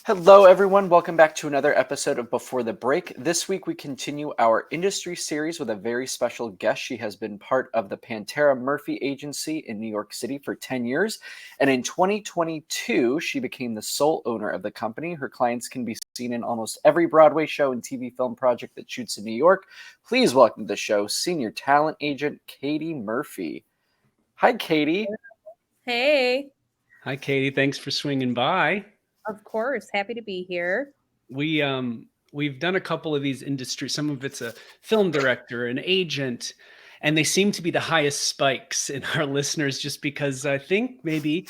Hello, everyone. Welcome back to another episode of Before the Break. This week, we continue our industry series with a very special guest. She has been part of the Pantera Murphy agency in New York City for 10 years. And in 2022, she became the sole owner of the company. Her clients can be seen in almost every Broadway show and TV film project that shoots in New York. Please welcome to the show senior talent agent Katie Murphy. Hi, Katie. Hey, Hi, Katie. Thanks for swinging by. of course. Happy to be here. We've done a couple of these industries. Some of it's a film director, an agent, and they seem to be the highest spikes in our listeners just because I think maybe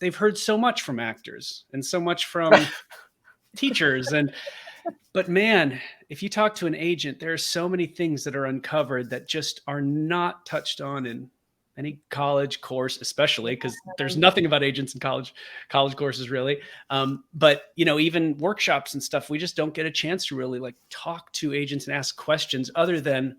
they've heard so much from actors and so much from teachers. But man, if you talk to an agent, there are so many things that are uncovered that just are not touched on in any college course, especially because there's nothing about agents in college courses really. But even workshops and stuff, we just don't get a chance to really like talk to agents and ask questions other than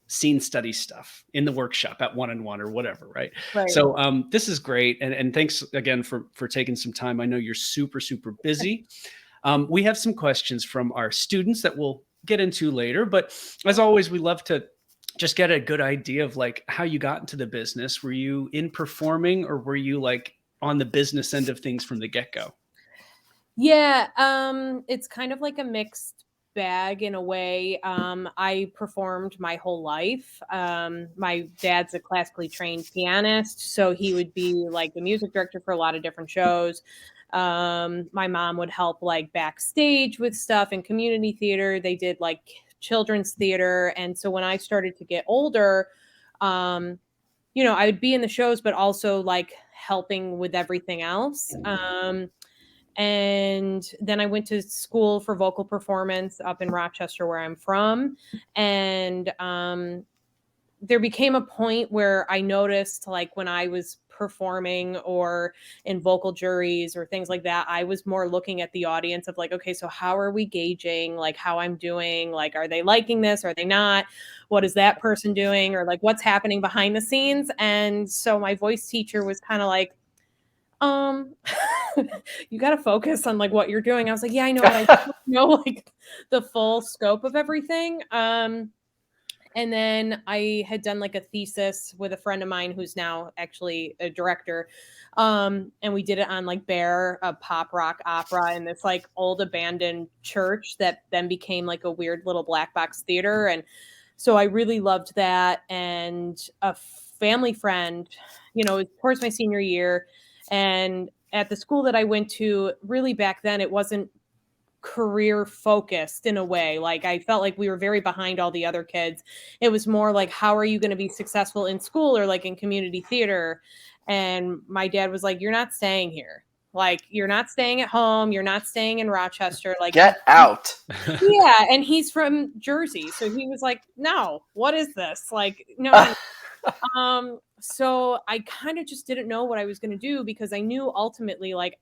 scene study stuff in the workshop at one-on-one or whatever, right? So this is great, and thanks again for taking some time. I know you're super busy. We have some questions from our students that we'll get into later, but as always, we love to just get a good idea of like how you got into the business. Were you in performing or were you like on the business end of things from the get-go? Yeah, it's kind of like a mixed bag in a way. I performed my whole life. My dad's a classically trained pianist, so he would be like the music director for a lot of different shows. My mom would help like backstage with stuff in community theater. They did like children's theater. And so when I started to get older, I would be in the shows, but also like helping with everything else. And then I went to school for vocal performance up in Rochester, where I'm from. And there became a point where I noticed, like, when I was performing or in vocal juries or things like that, I was more looking at the audience of like, okay, so how are we gauging like how I'm doing? Like, are they liking this? Are they not? What is that person doing? Or like, what's happening behind the scenes? And so my voice teacher was kind of like, you got to focus on like what you're doing. I was like, yeah, I know, but I don't know like the full scope of everything. And then I had done like a thesis with a friend of mine who's now actually a director. And we did it on like Bear, a pop rock opera in this like old abandoned church that then became like a weird little black box theater. And so I really loved that. And a family friend, towards my senior year, and at the school that I went to, really back then, it wasn't career focused in a way. Like I felt like we were very behind all the other kids. It was more like, how are you going to be successful in school or like in community theater? And my dad was like, you're not staying here. Like, you're not staying at home. You're not staying in Rochester. Like, Get out. yeah. And he's from Jersey. So he was like, no, what is this? Like, no. So I kind of just didn't know what I was going to do because I knew ultimately, like,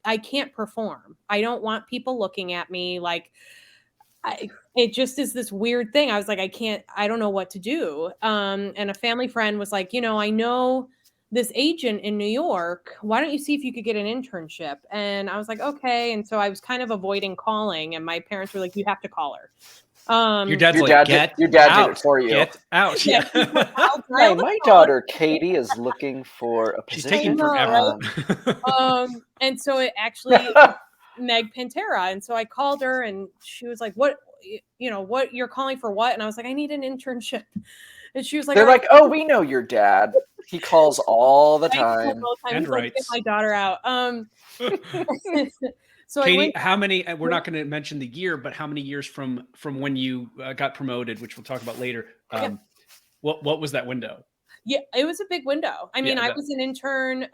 I can't perform. I don't want people looking at me. Like, it just is this weird thing. I was like, I don't know what to do. And a family friend was like, I know this agent in New York. Why don't you see if you could get an internship? And I was like, okay. And so I was kind of avoiding calling, and my parents were like, you have to call her. Your dad's Your like, dad did it for you. Get out. Yeah. Hey, my daughter Katie is looking for a She's position. taking forever. And so it actually Meg Pantera. And so I called her and she was like, what you're calling for what? And I was like, I need an internship. And she was like, They're like, oh, we know your dad. He calls all the time. And like, get my daughter out. So Katie, how many? We're not going to mention the year, but how many years from when you got promoted, which we'll talk about later? What was that window? Yeah, it was a big window. I mean, I was an intern.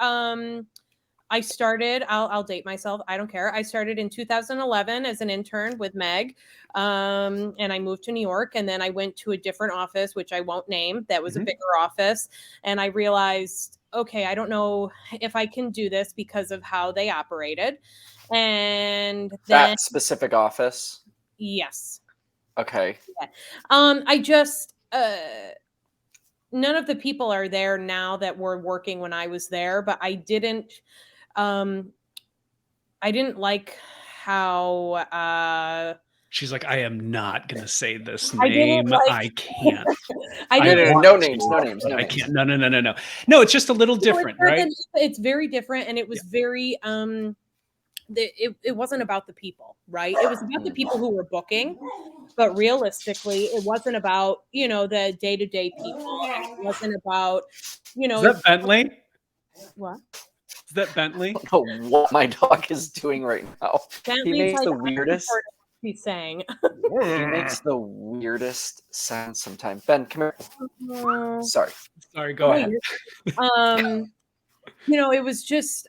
I started, I'll date myself. I don't care. I started in 2011 as an intern with Meg. And I moved to New York, and then I went to a different office, which I won't name. That was a bigger office. And I realized, okay, I don't know if I can do this because of how they operated. And then, that specific office. Yes. Okay. Yeah. I just, none of the people are there now that were working when I was there, but I didn't, I didn't like how She's like, I am not gonna say this I didn't name. like I can't. I No, didn't no, no, want no to. names, no names, But no I names. can't. No, no, no, no, no. No, it's just a little different, right? It's very different, and it was very it wasn't about the people, right? It was about the people who were booking, but realistically, it wasn't about, you know, the day-to-day people, and it wasn't about, you Is know, that Bentley? what? Is that Bentley? I don't know what my dog is doing right now. He Bentley's makes like, the I haven't weirdest. heard what he's saying. He makes the weirdest sounds sometimes. Ben, come here. Sorry. Sorry, go ahead. You know, it was just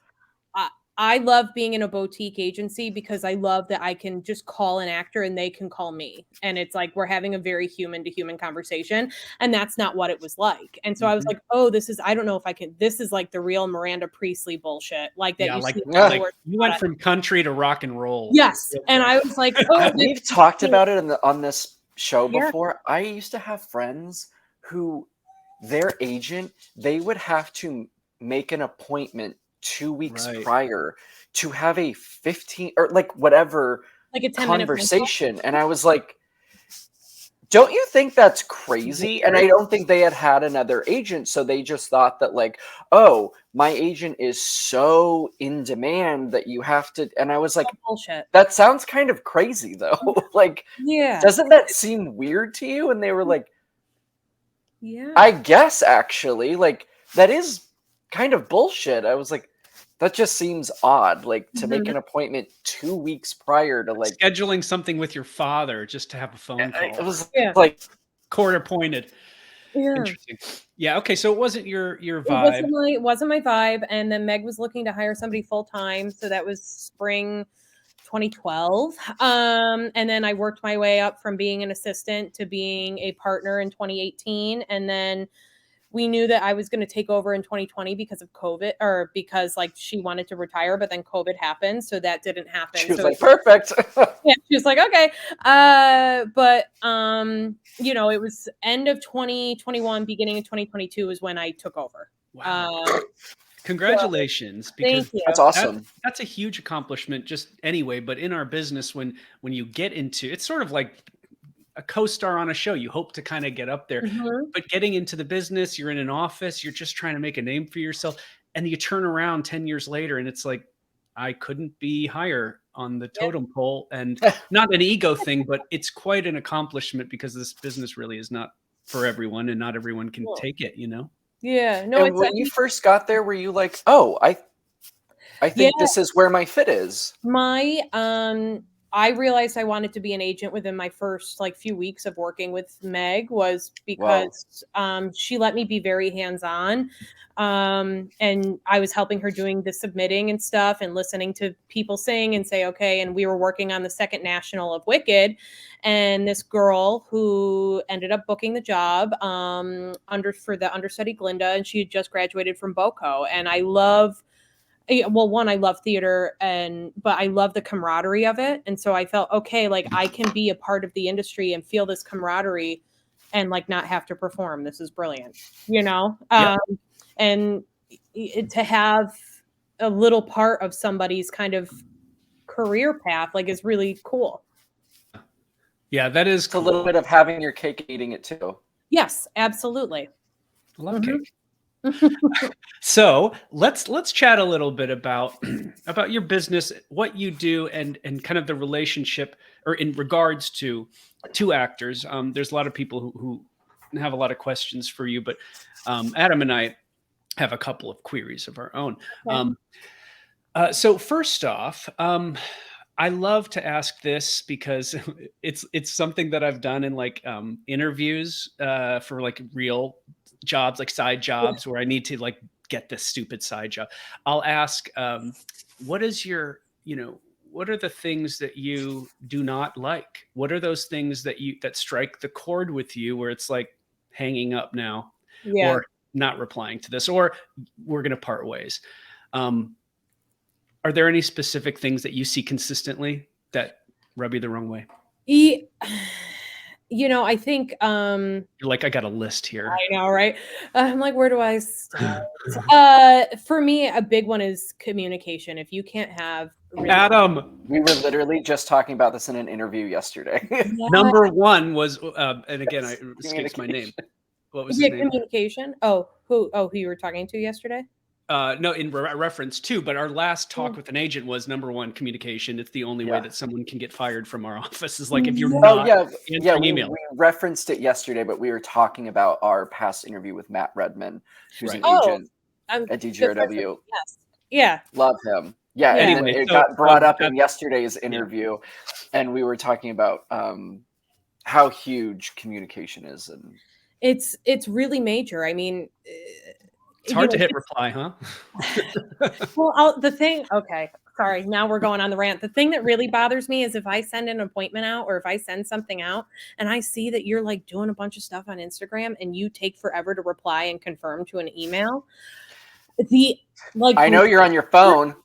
I love being in a boutique agency because I love that I can just call an actor and they can call me. And it's like we're having a very human to human conversation. And that's not what it was like. And so I was like, oh, I don't know if I can, this is like the real Miranda Priestley bullshit. Like that Yeah, you like, see. like you went from country to rock and roll. Yes. And I was like, oh, We've talked about it on this show Yeah. before. I used to have friends who their agent, they would have to make an appointment 2 weeks Right. prior to have a 15 or like whatever like a 10-minute conversation. And I was like, don't you think that's crazy? And I don't think they had another agent. So they just thought that like, oh, my agent is so in demand that you have to. And I was like, bullshit. that sounds kind of crazy though. Like, Yeah. doesn't that seem weird to you? And they were like, Yeah. I guess actually, like that is kind of bullshit. I was like, that just seems odd, like to make an appointment 2 weeks prior to like scheduling something with your father just to have a phone call. It was Yeah. like Court appointed. Yeah. Interesting. Yeah. Okay. So it wasn't your vibe. It wasn't my vibe. And then Meg was looking to hire somebody full time. So that was spring 2012. And then I worked my way up from being an assistant to being a partner in 2018. And then we knew that I was going to take over in 2020 because of COVID, or because like she wanted to retire, but then COVID happened. So that didn't happen. she was So like, perfect. yeah, she was like, okay. But you know, it was end of 2021, beginning of 2022 is when I took over. Wow. Congratulations, because Thank you. That's awesome. That's a huge accomplishment just anyway, but in our business when you get into it's sort of like a co-star on a show, you hope to kind of get up there. Mhm. But getting into the business, you're in an office, you're just trying to make a name for yourself, and you turn around 10 years later and it's like I couldn't be higher on the totem pole. And not an ego thing, but it's quite an accomplishment because this business really is not for everyone and not everyone can take it, you know? Yeah. No, And when you first got there, were you like, oh, I think this is where my fit is? I realized I wanted to be an agent within my first like few weeks of working with Meg was because she let me be very hands-on. And I was helping her doing the submitting and stuff and listening to people sing and say, okay. And we were working on the second national of Wicked. And this girl who ended up booking the job for the understudy Glinda, and she had just graduated from BOCO. And I love theater but I love the camaraderie of it. And so I felt, okay, like I can be a part of the industry and feel this camaraderie and like not have to perform. This is brilliant, you know? And to have a little part of somebody's kind of career path, like is really cool. Yeah, that is It's a little bit of having your cake and eating it too. Yes, absolutely. I love cake. So let's chat a little bit about your business, what you do, and kind of the relationship, or in regards to actors. There's a lot of people who have a lot of questions for you, but Adam and I have a couple of queries of our own. Okay. So first off, I love to ask this because it's something that I've done in like interviews for like real jobs, like side jobs where I need to like get this stupid side job. I'll ask, what is your, what are the things that you do not like? What are those things that strike the chord with you where it's like hanging up now or not replying to this, or we're going to part ways? Are there any specific things that you see consistently that rub you the wrong way? I think You're like, I got a list here. I know, right? I'm like, where do I start? For me, a big one is communication. If you can't have really, Adam, We were literally just talking about this in an interview yesterday. yeah, number one was, and again, Yes, it escapes my name. What was his yeah, name? communication. Who you were talking to yesterday? No, in reference to, but our last talk with an agent was number one, communication. It's the only way Yeah. that someone can get fired from our office is like if you're Yeah. Oh not yeah, answering we email. referenced it yesterday, but we were talking about our past interview with Matt Redman, who's an Right. agent I'm at good friends with DGRW. him, yes. Yeah. Love him. Yeah, Yeah. and then Anyway, it so got brought up in that's, yesterday's interview, and we were talking about how huge communication is, and It's really major. I mean, it's hard to hit reply, huh? well, okay, sorry, now we're going on the rant. The thing that really bothers me is if I send an appointment out or if I send something out and I see that you're like doing a bunch of stuff on Instagram and you take forever to reply and confirm to an email. I know you're on your phone.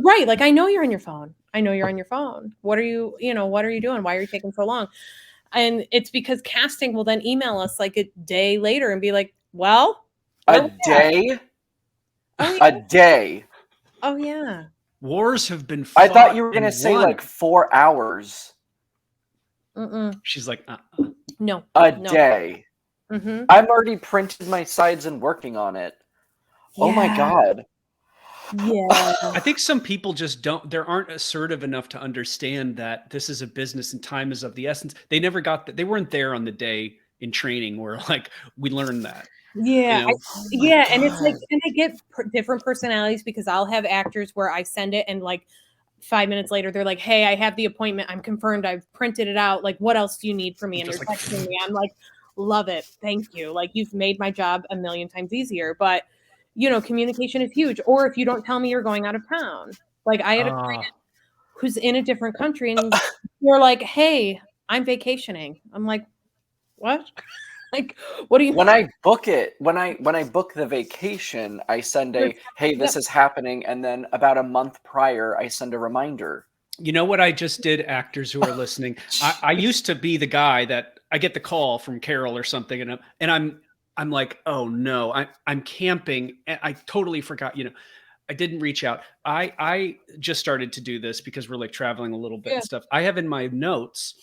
Right, like I know you're on your phone. I know you're on your phone. What are you doing? Why are you taking so long? And it's because casting will then email us like a day later and be like, well, A day? Oh, A day. oh yeah. Wars have been I fought thought you were going to and say won. like 4 hours. She's like, No. A No. day. Mm-hmm. I've already printed my sides and working on it. Oh my God. Yeah. I think some people just aren't assertive enough to understand that this is a business and time is of the essence. They never got that. They weren't there on the day in training where like we learned that. Yeah. You know? And it's like, and I get different personalities because I'll have actors where I send it and like 5 minutes later they're like, hey, I have the appointment. I'm confirmed. I've printed it out. Like, what else do you need from me? And they're Just like, texting me. I'm like, love it. Thank you. Like, you've made my job a million times easier. But, communication is huge. Or if you don't tell me you're going out of town. Like, I had a client who's in a different country and you're like, hey, I'm vacationing. I'm like, what? Like, what do you When I book it, when I book the vacation, I send hey, this is happening, and then about a month prior, I send a reminder. You know what I just did, actors who are listening? I used to be the guy that I get the call from Carol or something, and I'm like, oh no, I'm camping, and I totally forgot. I didn't reach out. I just started to do this because we're like traveling a little bit and stuff. I have in my notes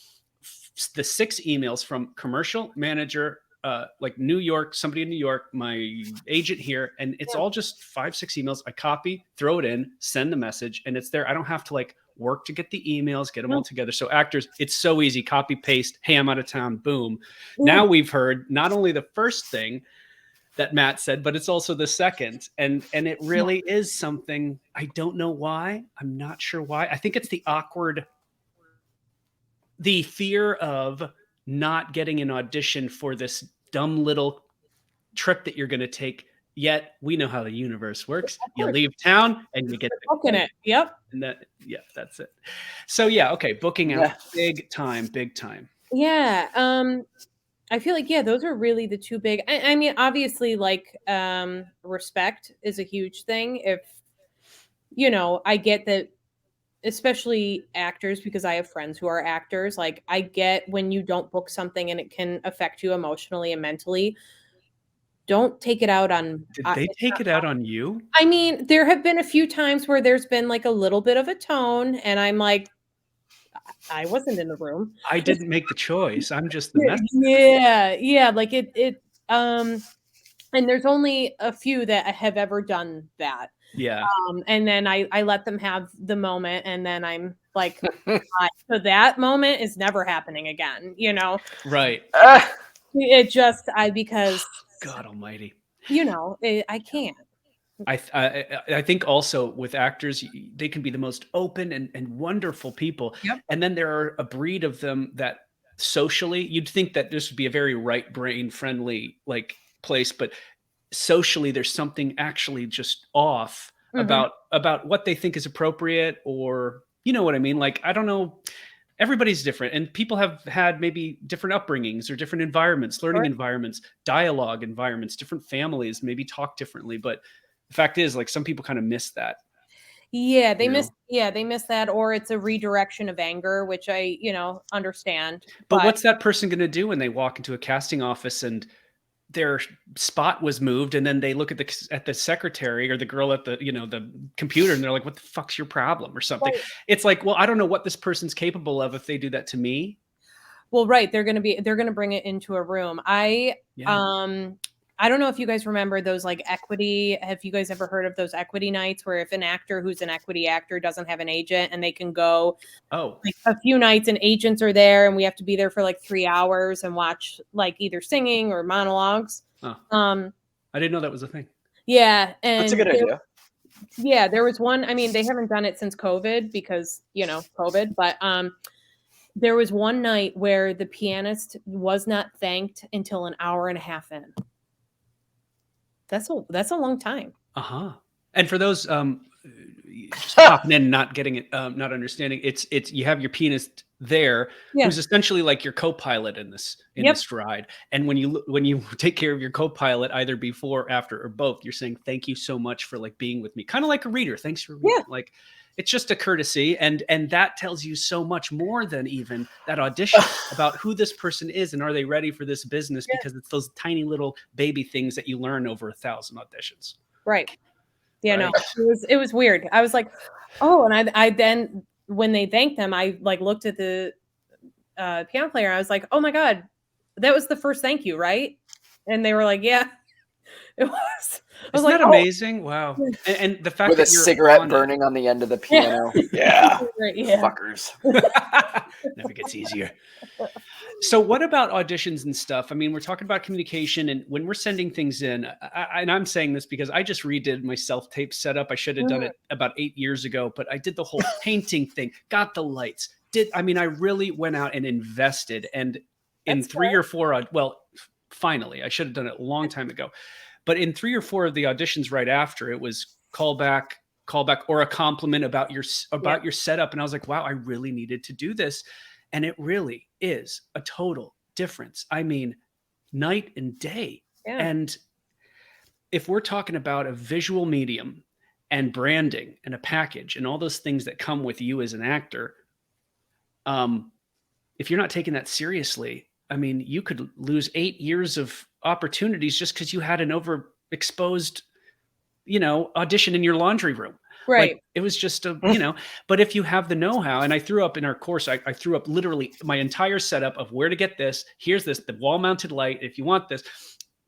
the 6 emails from commercial manager, like New York, somebody in New York, my agent here, and it's all just 5-6 emails. I copy, throw it in, send the message, and it's there. I don't have to like work to get the emails, get them all together. So actors, it's so easy. Copy, paste, hey, I'm out of town, boom. Now we've heard not only the first thing that Matt said, but it's also the second. And it really is something. I don't know why. I'm not sure why. I think it's the fear of not getting an audition for this dumb little trip that you're going to take. Yet we know how the universe works. You leave town and you get booking it. Yep. And that's it. So okay, booking out big time. Yeah. I feel like, those are really the two big, I mean, obviously like, respect is a huge thing. If, I get that, especially actors, because I have friends who are actors, like I get when you don't book something and it can affect you emotionally and mentally. Don't take it out on. Did they take it out on you? I mean, there have been a few times where there's been like a little bit of a tone and I'm like, I wasn't in the room. I didn't make the choice. I'm just the messenger. Yeah. Like and there's only a few that have ever done that. Yeah. And then I let them have the moment and then I'm like, so that moment is never happening again, Right. It just, because God almighty. I can't. I think also with actors, they can be the most open and wonderful people. Yep. And then there are a breed of them that socially, you'd think that this would be a very right brain friendly like place, but socially there's something actually just off about what they think is appropriate, or you know what I mean? Like, I don't know. Everybody's different, and people have had maybe different upbringings or different environments, learning environments, dialogue environments, different families maybe talk differently. But the fact is, like, some people kind of miss that. Yeah, they You miss know? they miss that, or it's a redirection of anger, which I, understand. But But what's that person gonna do when they walk into a casting office and their spot was moved, and then they look at the secretary or the girl at the computer, and they're like, "What the fuck's your problem?" or something. right. It's like, well, I don't know what this person's capable of if they do that to me. Well, right, they're gonna bring it into a room. Yeah. I don't know if you guys remember those like equity. Have you guys ever heard of those equity nights where if an actor who's an equity actor doesn't have an agent and they can go Oh. like a few nights and agents are there and we have to be there for like 3 hours and watch like either singing or monologues. Huh. Um, I didn't know that was a thing. yeah, That's a and good idea. yeah, there was one. I mean, they haven't done it since COVID because COVID, but there was one night where the pianist was not thanked until an hour and a half in. That's a long time. Uh-huh. And for those just popping in, not getting it, not understanding, it's you have your pianist there Yeah. who's essentially like your co-pilot in this Yep. ride. And when you take care of your co-pilot either before, after, or both, you're saying thank you so much for like being with me. Kind of like a reader. Thanks for reading. Yeah. Like it's just a courtesy, and that tells you so much more than even that audition about who this person is and are they ready for this business, Yeah. because it's those tiny little baby things that you learn over 1,000 auditions. Right. Yeah, no. Right. It was weird. I was like, "Oh," and I then when they thanked them, I like looked at the piano player and I was like, "Oh my god, that was the first thank you, right?" And they were like, "Yeah." It was. I was Isn't like, that "Oh." amazing? Wow. And the fact With a that you're cigarette on it burning on the end of the Yeah. piano. Yeah. Right, yeah. Fuckers. never gets easier. So what about auditions and stuff? I mean, we're talking about communication, and when we're sending things in, and I'm saying this because I just redid my self-tape setup. I should have done Mhm. it about 8 years ago, but I did the whole painting thing, got the lights, I mean, I really went out and invested, and in That's 3 fair. or 4 well, finally, I should have done it a long time ago. But in 3 or 4 of the auditions right after, it was callback, or a compliment about Yeah. your setup, and I was like, "Wow, I really needed to do this." And it really is a total difference. I mean, night and day. Yeah. And if we're talking about a visual medium and branding and a package and all those things that come with you as an actor, if you're not taking that seriously, I mean, you could lose 8 years of opportunities just because you had an overexposed, audition in your laundry room. Like Right. it was just but if you have the know-how, and I threw up in our course, I threw up literally my entire setup of where to get this. Here's this, the wall mounted light. If you want this,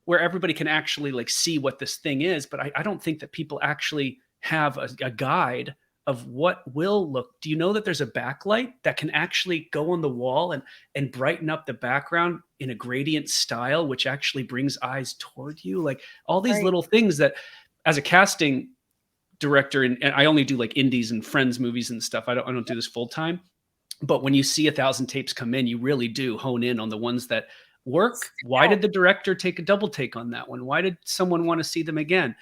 where everybody can actually like see what this thing is. But I don't think that people actually have a guide of what will look. Do you know that there's a backlight that can actually go on the wall and brighten up the background in a gradient style, which actually brings eyes toward you? Like all these Right. little things that as a casting director, and I only do like indies and friends movies and stuff. I don't do this full time. But when you see 1,000 tapes come in, you really do hone in on the ones that work. Why did the director take a double take on that one? Why did someone want to see them again?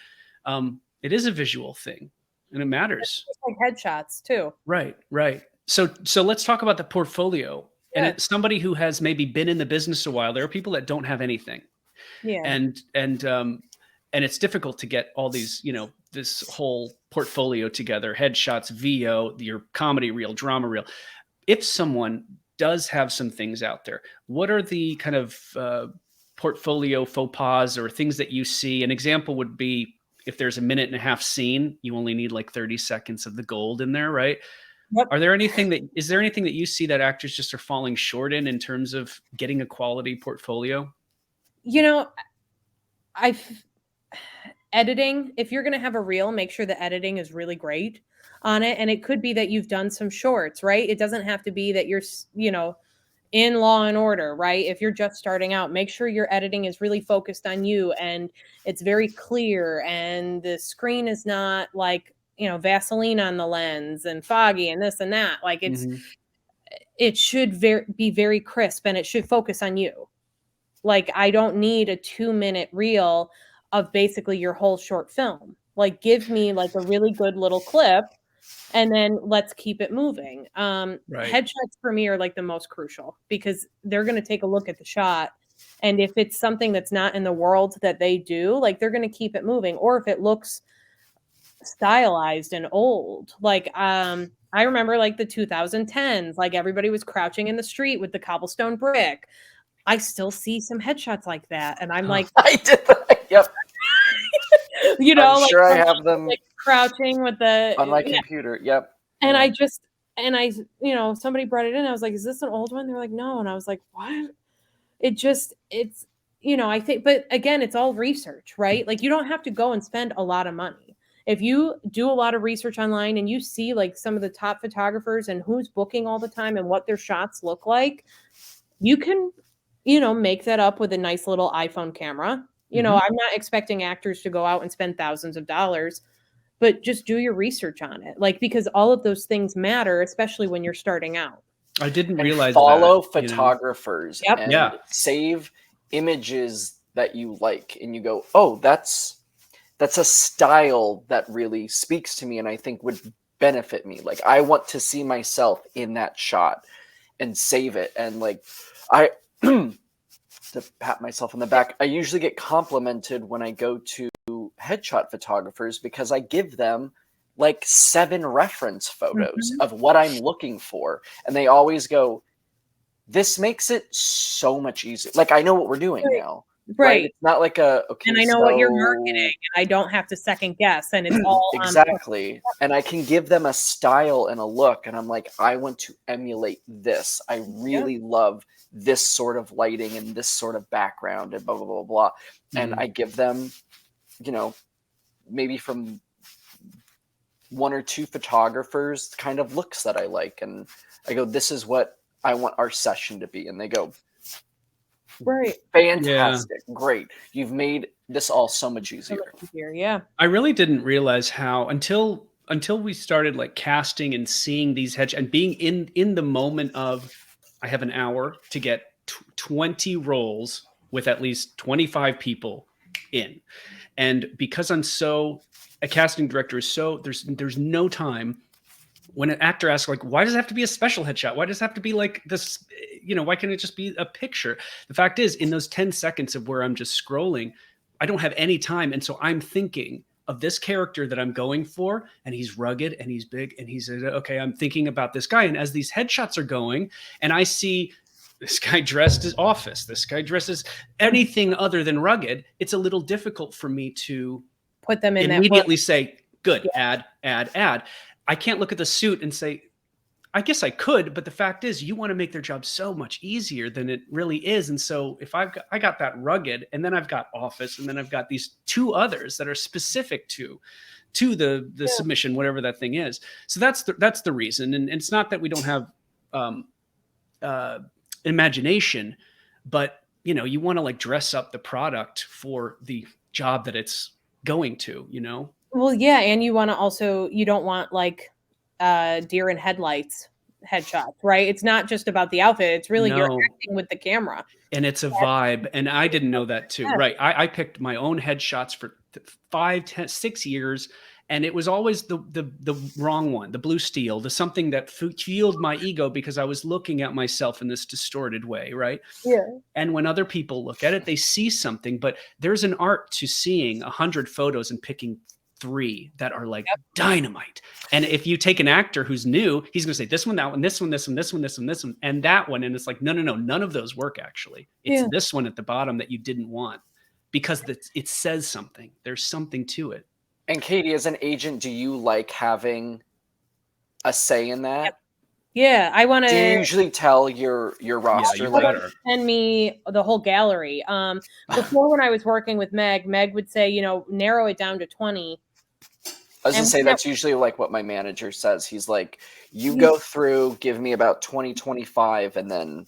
It is a visual thing, and it matters. Just like headshots too. Right, right. So let's talk about the portfolio. And Yeah. it's somebody who has maybe been in the business a while. There are people that don't have anything, Yeah. and it's difficult to get all these, this whole portfolio together: headshots, VO, your comedy reel, drama reel. If someone does have some things out there, what are the kind of portfolio faux pas or things that you see? An example would be if there's a minute and a half scene, you only need like 30 seconds of the gold in there, right? Yep. Is there anything that you see that actors just are falling short in terms of getting a quality portfolio? You know, I've editing, if you're going to have a reel, make sure the editing is really great on it. And it could be that you've done some shorts, right? It doesn't have to be that you're, in Law and Order, right? If you're just starting out, make sure your editing is really focused on you and it's very clear and the screen is not like, Vaseline on the lens and foggy and this and that. Like Mhm. it should be very crisp and it should focus on you. Like, I don't need a 2-minute reel of basically your whole short film. Like, give me, like, a really good little clip, and then let's keep it moving. Right. Headshots for me are, like, the most crucial because they're gonna take a look at the shot, and if it's something that's not in the world that they do, like, they're gonna keep it moving, or if it looks stylized and old. Like, I remember like the 2010s, like everybody was crouching in the street with the cobblestone brick. I still see some headshots like that, and I'm like, I did that. Yep. you know, I'm like, sure I have them like crouching with the on my computer. Yep. and Yeah. you know, somebody brought it in. I was like, is this an old one? They're like, no. And I was like, what? It's, you know, I think, but again, it's all research, right? Like, you don't have to go and spend a lot of money. If you do a lot of research online and you see like some of the top photographers and who's booking all the time and what their shots look like, you can, you know, make that up with a nice little iPhone camera. You know, I'm not expecting actors to go out and spend thousands of dollars, but just do your research on it. Like, because all of those things matter, especially when you're starting out. I didn't And realize follow that, photographers Yep. and Yeah. save images that you like, and you go, oh, that's a style that really speaks to me and I think would benefit me. Like, I want to see myself in that shot, and save it. And like, I to pat myself on the back, I usually get complimented when I go to headshot photographers because I give them like 7 reference photos of what I'm looking for, and they always go, this makes it so much easier. Like, I know what we're doing now. Right. It's not like okay. And I know what you're marketing, and I don't have to second guess, and it's all exactly. And I can give them a style and a look, and I'm like, I want to emulate this. I really love this sort of lighting and this sort of background and blah blah blah blah. And I give them, you know, maybe from 1 or 2 photographers kind of looks that I like, and I go, this is what I want our session to be, and they go, right, fantastic, great, you've made this all so much easier. Yeah, I really didn't realize how until we started like casting and seeing these and being in the moment of, I have an hour to get 20 roles with at least 25 people in, and because a casting director is so there's no time. When an actor asks, like, why does it have to be a special headshot? Why does it have to be like this? You know, why can't it just be a picture? The fact is, in those 10 seconds of where I'm just scrolling, I don't have any time. And so I'm thinking of this character that I'm going for, and he's rugged and he's big and he's okay. I'm thinking about this guy. And as these headshots are going, and I see this guy dressed as Office, this guy dressed as anything other than rugged, it's a little difficult for me to put them in immediately say, good, add. I can't look at the suit and say, I guess I could, but the fact is, you want to make their job so much easier than it really is. And so if I got that rugged, and then I've got Office, and then I've got these 2 others that are specific to the submission, whatever that thing is. So that's the reason. And it's not that we don't have imagination, but you know, you want to like dress up the product for the job that it's going to, you know? Well, yeah, and you want to also, you don't want like deer in headlights headshots, right? It's not just about the outfit. It's really you're acting with the camera. And it's a vibe. And I didn't know that too. Yeah. Right. I picked my own headshots for 5, 10, 6 years. And it was always the wrong one, the blue steel, the something that fueled my ego because I was looking at myself in this distorted way, right? Yeah. And when other people look at it, they see something. But there's an art to seeing 100 photos and picking 3 that are like dynamite. And if you take an actor who's new, he's going to say this one, that one, this one, this one, this one, this one, this one, and that one. And it's like, no, none of those work actually. It's this one at the bottom that you didn't want because it says something. There's something to it. And Katie, as an agent, do you like having a say in that? Yeah, I want to. Do you usually tell your roster? Yeah, you better send me the whole gallery. Before, when I was working with Meg would say, you know, narrow it down to 20. I was gonna say that's usually like what my manager says. He's like, you go through, give me about 20, 25, and then.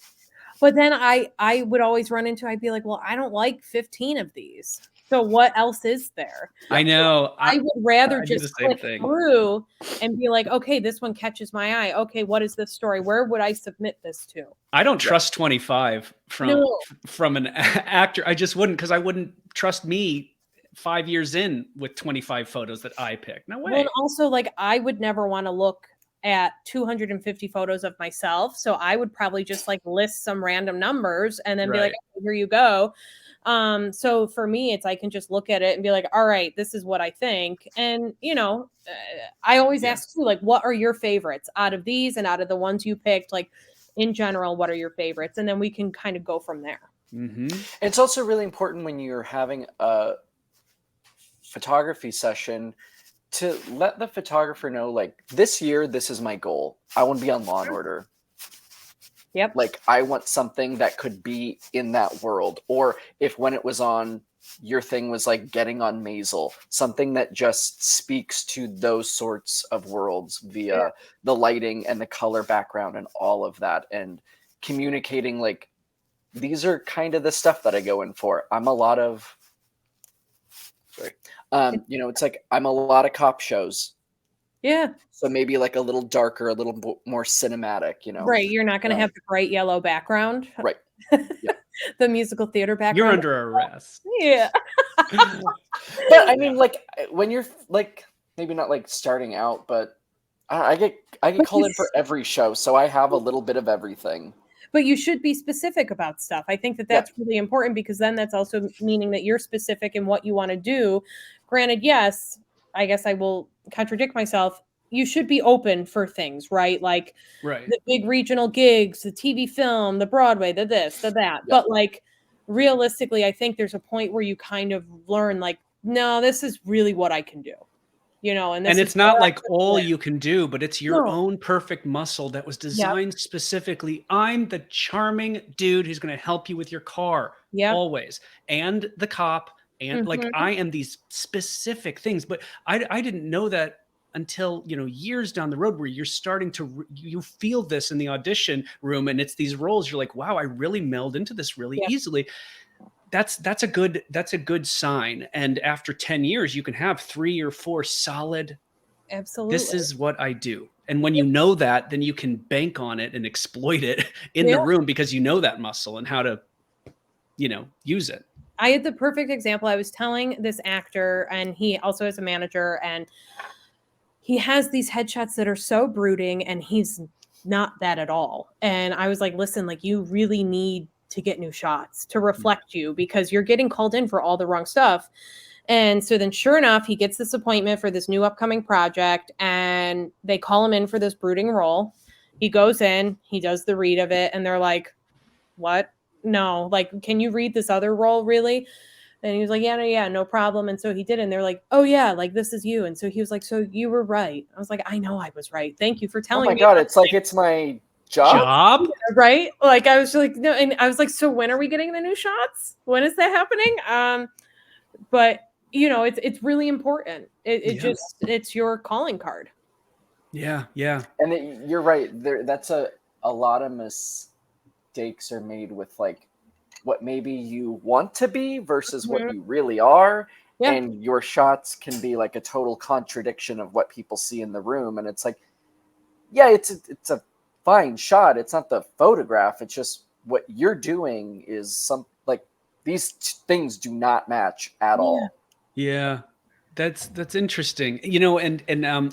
But then I would always run into, I'd be like, well, I don't like 15 of these. So what else is there? I know. I would rather just click through and be like, okay, this one catches my eye. Okay, what is this story? Where would I submit this to? I don't trust 25 from an actor. I just wouldn't, because I wouldn't trust me 5 years in with 25 photos that I picked. No way. Well, and also, like, I would never want to look at 250 photos of myself. So I would probably just like list some random numbers and then be like, Right. "Okay, here you go." So for me, it's I can just look at it and be like, all right, this is what I think. And, I always Yeah. ask too, like, what are your favorites out of these and out of the ones you picked? Like, in general, what are your favorites? And then we can kind of go from there. Mm-hmm. It's also really important when you're having a photography session to let the photographer know, like, this year, this is my goal. I want to be on Law and Order. Yep. Like, I want something that could be in that world. Or if when it was on, your thing was like getting on Maisel, something that just speaks to those sorts of worlds via the lighting and the color background and all of that, and communicating like, these are kind of the stuff that I go in for. I'm a lot of, it's like I'm a lot of cop shows. Yeah. So maybe like a little darker, a little more cinematic, Right. You're not going to have the bright yellow background. Right. Yeah. The musical theater background. You're under arrest. Yeah. But I mean, like, when you're like, maybe not like starting out, but I get called in for every show, so I have a little bit of everything. But you should be specific about stuff. I think that that's really important, because then that's also meaning that you're specific in what you want to do. Granted, yes, I guess I will contradict myself. You should be open for things, right? Like the big regional gigs, the TV film, the Broadway, the this, the that. Yeah. But like realistically, I think there's a point where you kind of learn like, no, this is really what I can do. And it's not like all you can do, but it's your No. own perfect muscle that was designed specifically. I'm the charming dude who's going to help you with your car always, and the cop, and like I am these specific things. But I didn't know that until years down the road, where you're starting to you feel this in the audition room, and it's these roles. You're like, wow, I really meld into this really easily. That's a good sign. And after 10 years, you can have 3 or 4 solid. Absolutely. This is what I do. And when you know that, then you can bank on it and exploit it in the room, because you know that muscle and how to, use it. I had the perfect example. I was telling this actor, and he also has a manager, and he has these headshots that are so brooding, and he's not that at all. And I was like, listen, like, you really need to get new shots to reflect you, because you're getting called in for all the wrong stuff. And so then sure enough, he gets this appointment for this new upcoming project, and they call him in for this brooding role. He goes in, he does the read of it, and they're like, what? No, like, can you read this other role really? And he was like, yeah, no problem. And so he did. And they're like, oh yeah, like, this is you. And so he was like, so you were right. I was like, I know I was right. Thank you for telling me. Oh my God, it's like, it's my job? Right? Like, I was like, no. And I was like, so when are we getting the new shots? When is that happening? But it's really important. It's your calling card. Yeah. And you're right. That's a lot of mistakes are made with like what maybe you want to be versus what you really are. Yeah. And your shots can be like a total contradiction of what people see in the room. And it's like, yeah, it's a fine shot. It's not the photograph. It's just what you're doing is like these things do not match at all. Yeah. That's interesting. And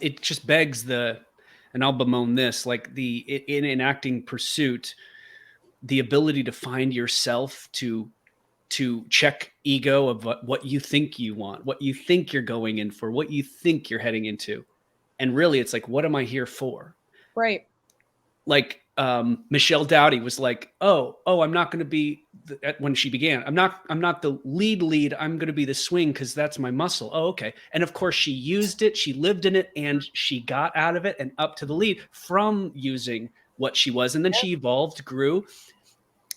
it just begs and I'll bemoan this, like in an acting pursuit, the ability to find yourself, to check ego of what you think you want, what you think you're going in for, what you think you're heading into. And really it's like, what am I here for? Right. Like Michelle Dowdy was like, oh, I'm not going to be when she began. I'm not the lead. I'm going to be the swing because that's my muscle. Oh, okay. And of course she used it. She lived in it, and she got out of it and up to the lead from using what she was. And then she evolved, grew,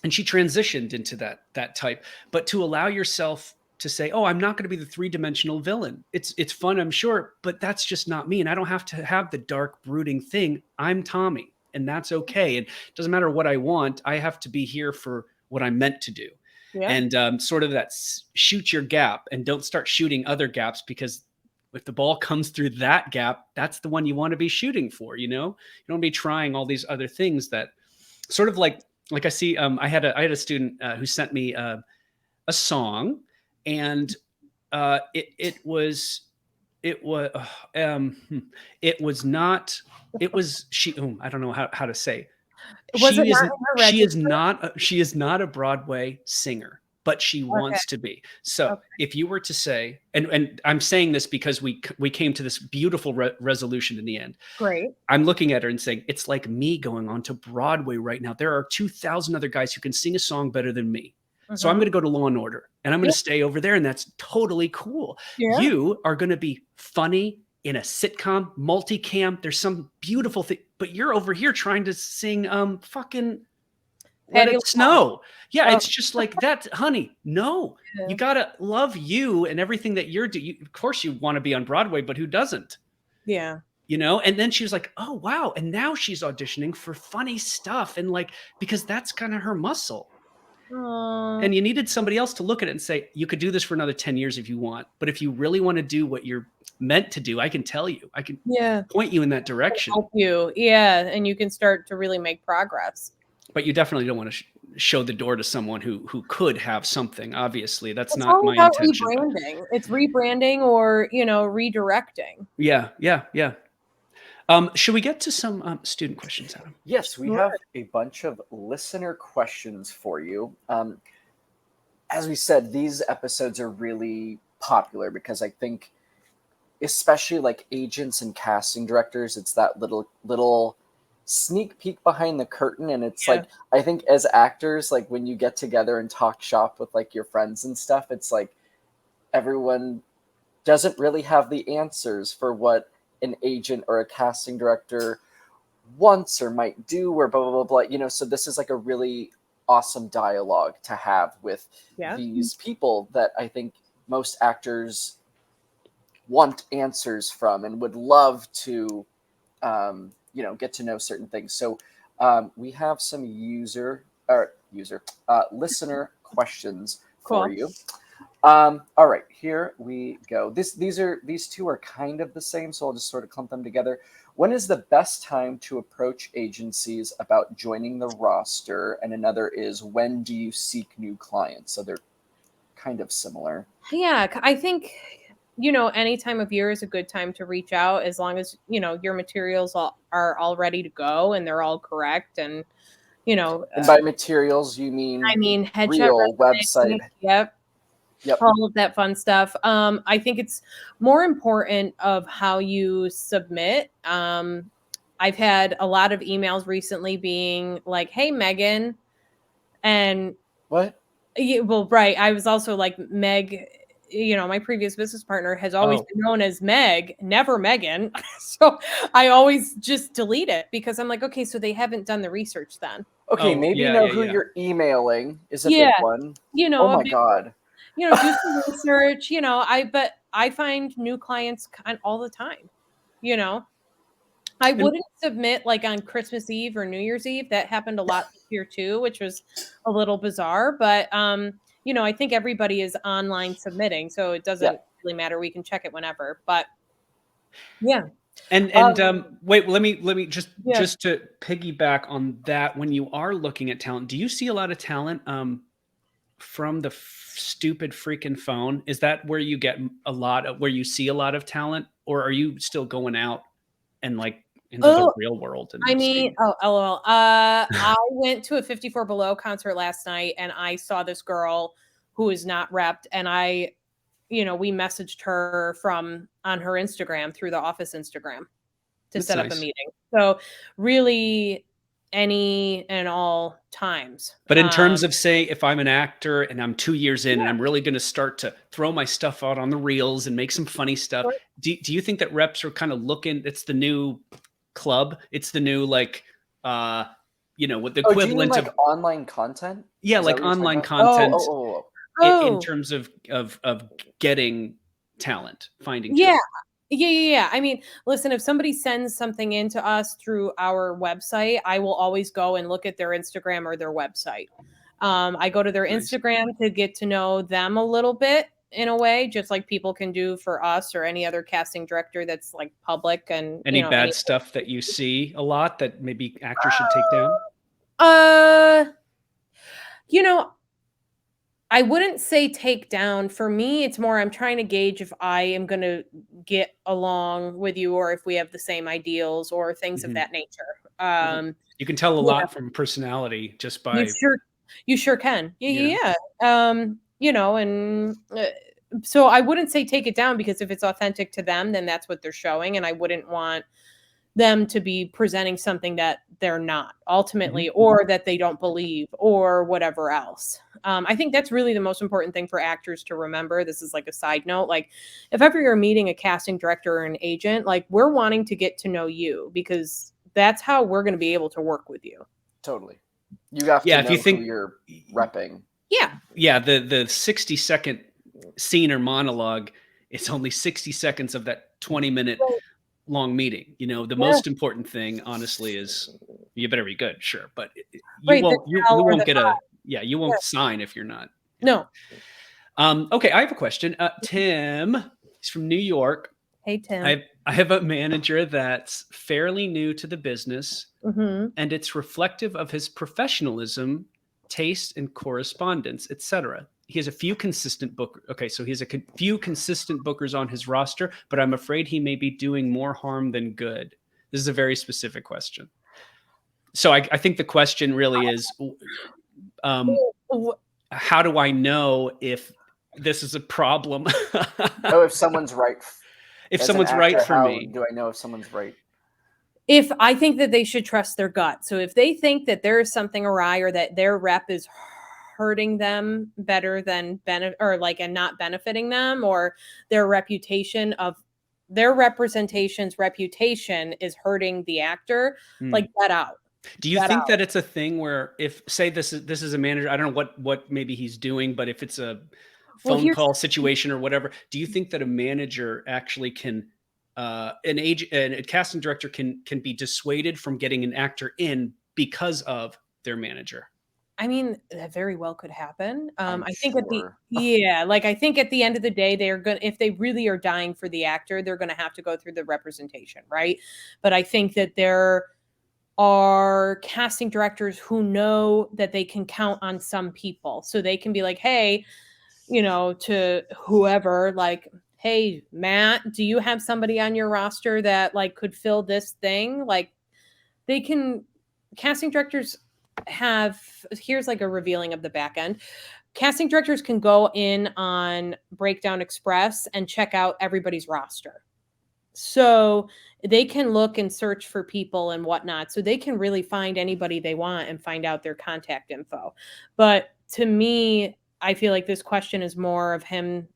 and she transitioned into that type. But to allow yourself to say, oh, I'm not going to be the 3-dimensional villain. It's fun, I'm sure, but that's just not me. And I don't have to have the dark, brooding thing. I'm Tommy. And that's okay. And it doesn't matter what I want. I have to be here for what I'm meant to do. Yeah. And sort of that shoot your gap, and don't start shooting other gaps, because if the ball comes through that gap, that's the one you want to be shooting for. You don't be trying all these other things that sort of like I see. I had a student who sent me a song, and it was It was it was not it was she I don't know how to say. Was it She not isn't in her she is register? not she is not a Broadway singer, but she Okay, wants to be. So, okay, if you were to say, and I'm saying this because we came to this beautiful resolution in the end. great. I'm looking at her and saying, it's like me going on to Broadway right now. There are 2,000 other guys who can sing a song better than me. So I'm Mhm. going to go to Law and Order and I'm going Yeah, to stay over there. And that's totally cool. yeah. You are going to be funny in a sitcom, multicam. There's some beautiful thing, but you're over here trying to sing fucking Let Patty It Snow. Yeah, LaBelle. it's just like that, honey. No, you Yeah. got to love you and everything that you're doing. Of course, you want to be on Broadway, but who doesn't? Yeah. And then she was like, oh wow, and now she's auditioning for funny stuff, and like, because that's kind of her muscle. Aw. And you needed somebody else to look at it and say, you could do this for another 10 years if you want, but if you really want to do what you're meant to do, I can tell you, I can Yeah. point you in that direction. Help you. Yeah, and you can start to really make progress. But you definitely don't want to show the door to someone who could have something. Obviously that's It's not all my about intention, but rebranding. It's rebranding or, redirecting. yeah. Should we get to some student questions, Adam? Yes, we Sure. have a bunch of listener questions for you. As we said, these episodes are really popular because I think, especially like agents and casting directors, it's that little sneak peek behind the curtain. And it's Yeah. like, I think as actors, like when you get together and talk shop with like your friends and stuff, it's like everyone doesn't really have the answers for what an agent or a casting director wants or might do, or blah blah blah blah. So this is like a really awesome dialogue to have with Yeah. these people that I think most actors want answers from and would love to get to know certain things. So we have some listener questions for Cool. you. All right, here we go. These two are kind of the same, so I'll just sort of clump them together. When is the best time to approach agencies about joining the roster? And another is, when do you seek new clients? So they're kind of similar. Yeah, I think any time of year is a good time to reach out as long as your materials are all ready to go and they're all correct and And by materials, you I mean mean headshot real website. resume, yep, Yep. all of that fun stuff. I think it's more important of how you submit. I've had a lot of emails recently being like, "Hey, Megan," and What? yeah, well, right. I was also like Meg. My previous business partner has always Oh, been known as Meg, never Megan. So I always just delete it because I'm like, okay, so they haven't done the research then. Okay, oh, maybe yeah, know yeah, who yeah. you're emailing is a big Yeah, one. Oh a my big, God. do some research. But I find new clients all the time. You know, I And wouldn't submit like on Christmas Eve or New Year's Eve. That happened a lot this year too, which was a little bizarre. But I think everybody is online submitting, so it Yeah. doesn't really matter. We can check it whenever. But yeah, and wait, let me yeah. just to piggyback on that. When you are looking at talent, do you see a lot of talent from the stupid freaking phone? Is that where you get where you see a lot of talent, or are you still going out and like into the Oh, real world I and mean, seeing? oh, LOL. I went to a 54 Below concert last night, and I saw this girl who is not repped, and we messaged her from on her Instagram through the office Instagram to That's set up a nice. meeting. So really any and all times. But in terms of, say, if I'm an actor and I'm 2 years in and Yeah, I'm really going to start to throw my stuff out on the reels and make some funny stuff, sure. do you think that reps are kind of looking? It's the new club. It's the new with the Oh, do you mean equivalent like of, online content? yeah, Is that like what you're talking online about? Oh, content oh, oh, oh. in Oh, terms of getting talent, finding yeah. talent. Yeah. I mean, listen, if somebody sends something in to us through our website, I will always go and look at their Instagram or their website. I go to their Nice. Instagram to get to know them a little bit in a way, just like people can do for us or any other casting director that's like public and Any bad any. stuff that you see a lot that maybe actors should take down? Uh, you know, I wouldn't say take down. For me, it's more I'm trying to gauge if I am going to get along with you or if we have the same ideals or things of Mhm. that nature. Mhm. You can tell a Yeah, lot from personality just you by, sure you sure can. Yeah, you know. yeah, yeah. And so I wouldn't say take it down because if it's authentic to them, then that's what they're showing, and I wouldn't want them to be presenting something that they're not ultimately, Mhm. or that they don't believe, or whatever else. I think that's really the most important thing for actors to remember. This is like a side note. Like, if ever you're meeting a casting director or an agent, like, we're wanting to get to know you because that's how we're going to be able to work with you. Totally. You have to Yeah, if you know who think, you're repping. Yeah. yeah, the 60-second scene or monologue, it's only 60 seconds of that 20-minute Right. long meeting. The Yeah. most important thing, honestly, is you better be good, sure, but you Right. The won't you tell you or won't the get a yeah, you yeah. won't sign if you're not. Yeah. No. Okay, I have a question. Tim, he's from New York. Hey, Tim. I have a manager that's fairly new to the business, Mm-hmm. and it's reflective of his professionalism, taste, and correspondence, etc. He has a few consistent so he has few consistent bookers on his roster, but I'm afraid he may be doing more harm than good. This is a very specific question. So I think the question really is, um, how do I know if this is a problem? Oh, if someone's right If as an someone's right actor, for how me. do I know if someone's right? If I think that they should trust their gut. So if they think that there is something awry or that their rep is hurting them better than or like and not benefiting them, or their reputation of their representation's reputation is hurting the actor, Hmm. like get out. Do you Get think out. that it's a thing where, if say this is a manager, I don't know what maybe he's doing, but if it's a Well, phone here's call situation or whatever, do you think that a manager actually can a casting director can be dissuaded from getting an actor in because of their manager? I mean, that very well could happen. I'm I think at the sure. yeah, like I think at the end of the day, they're gonna if they really are dying for the actor, they're gonna have to go through the representation, right? But I think that there are casting directors who know that they can count on some people. So they can be like, hey, to whoever, like, hey, Matt, do you have somebody on your roster that like could fill this thing? Like they can casting directors have here's like a revealing of the back end. Casting directors can go in on Breakdown Express and check out everybody's roster. So they can look and search for people and whatnot. So they can really find anybody they want and find out their contact info. But to me, I feel like this question is more of him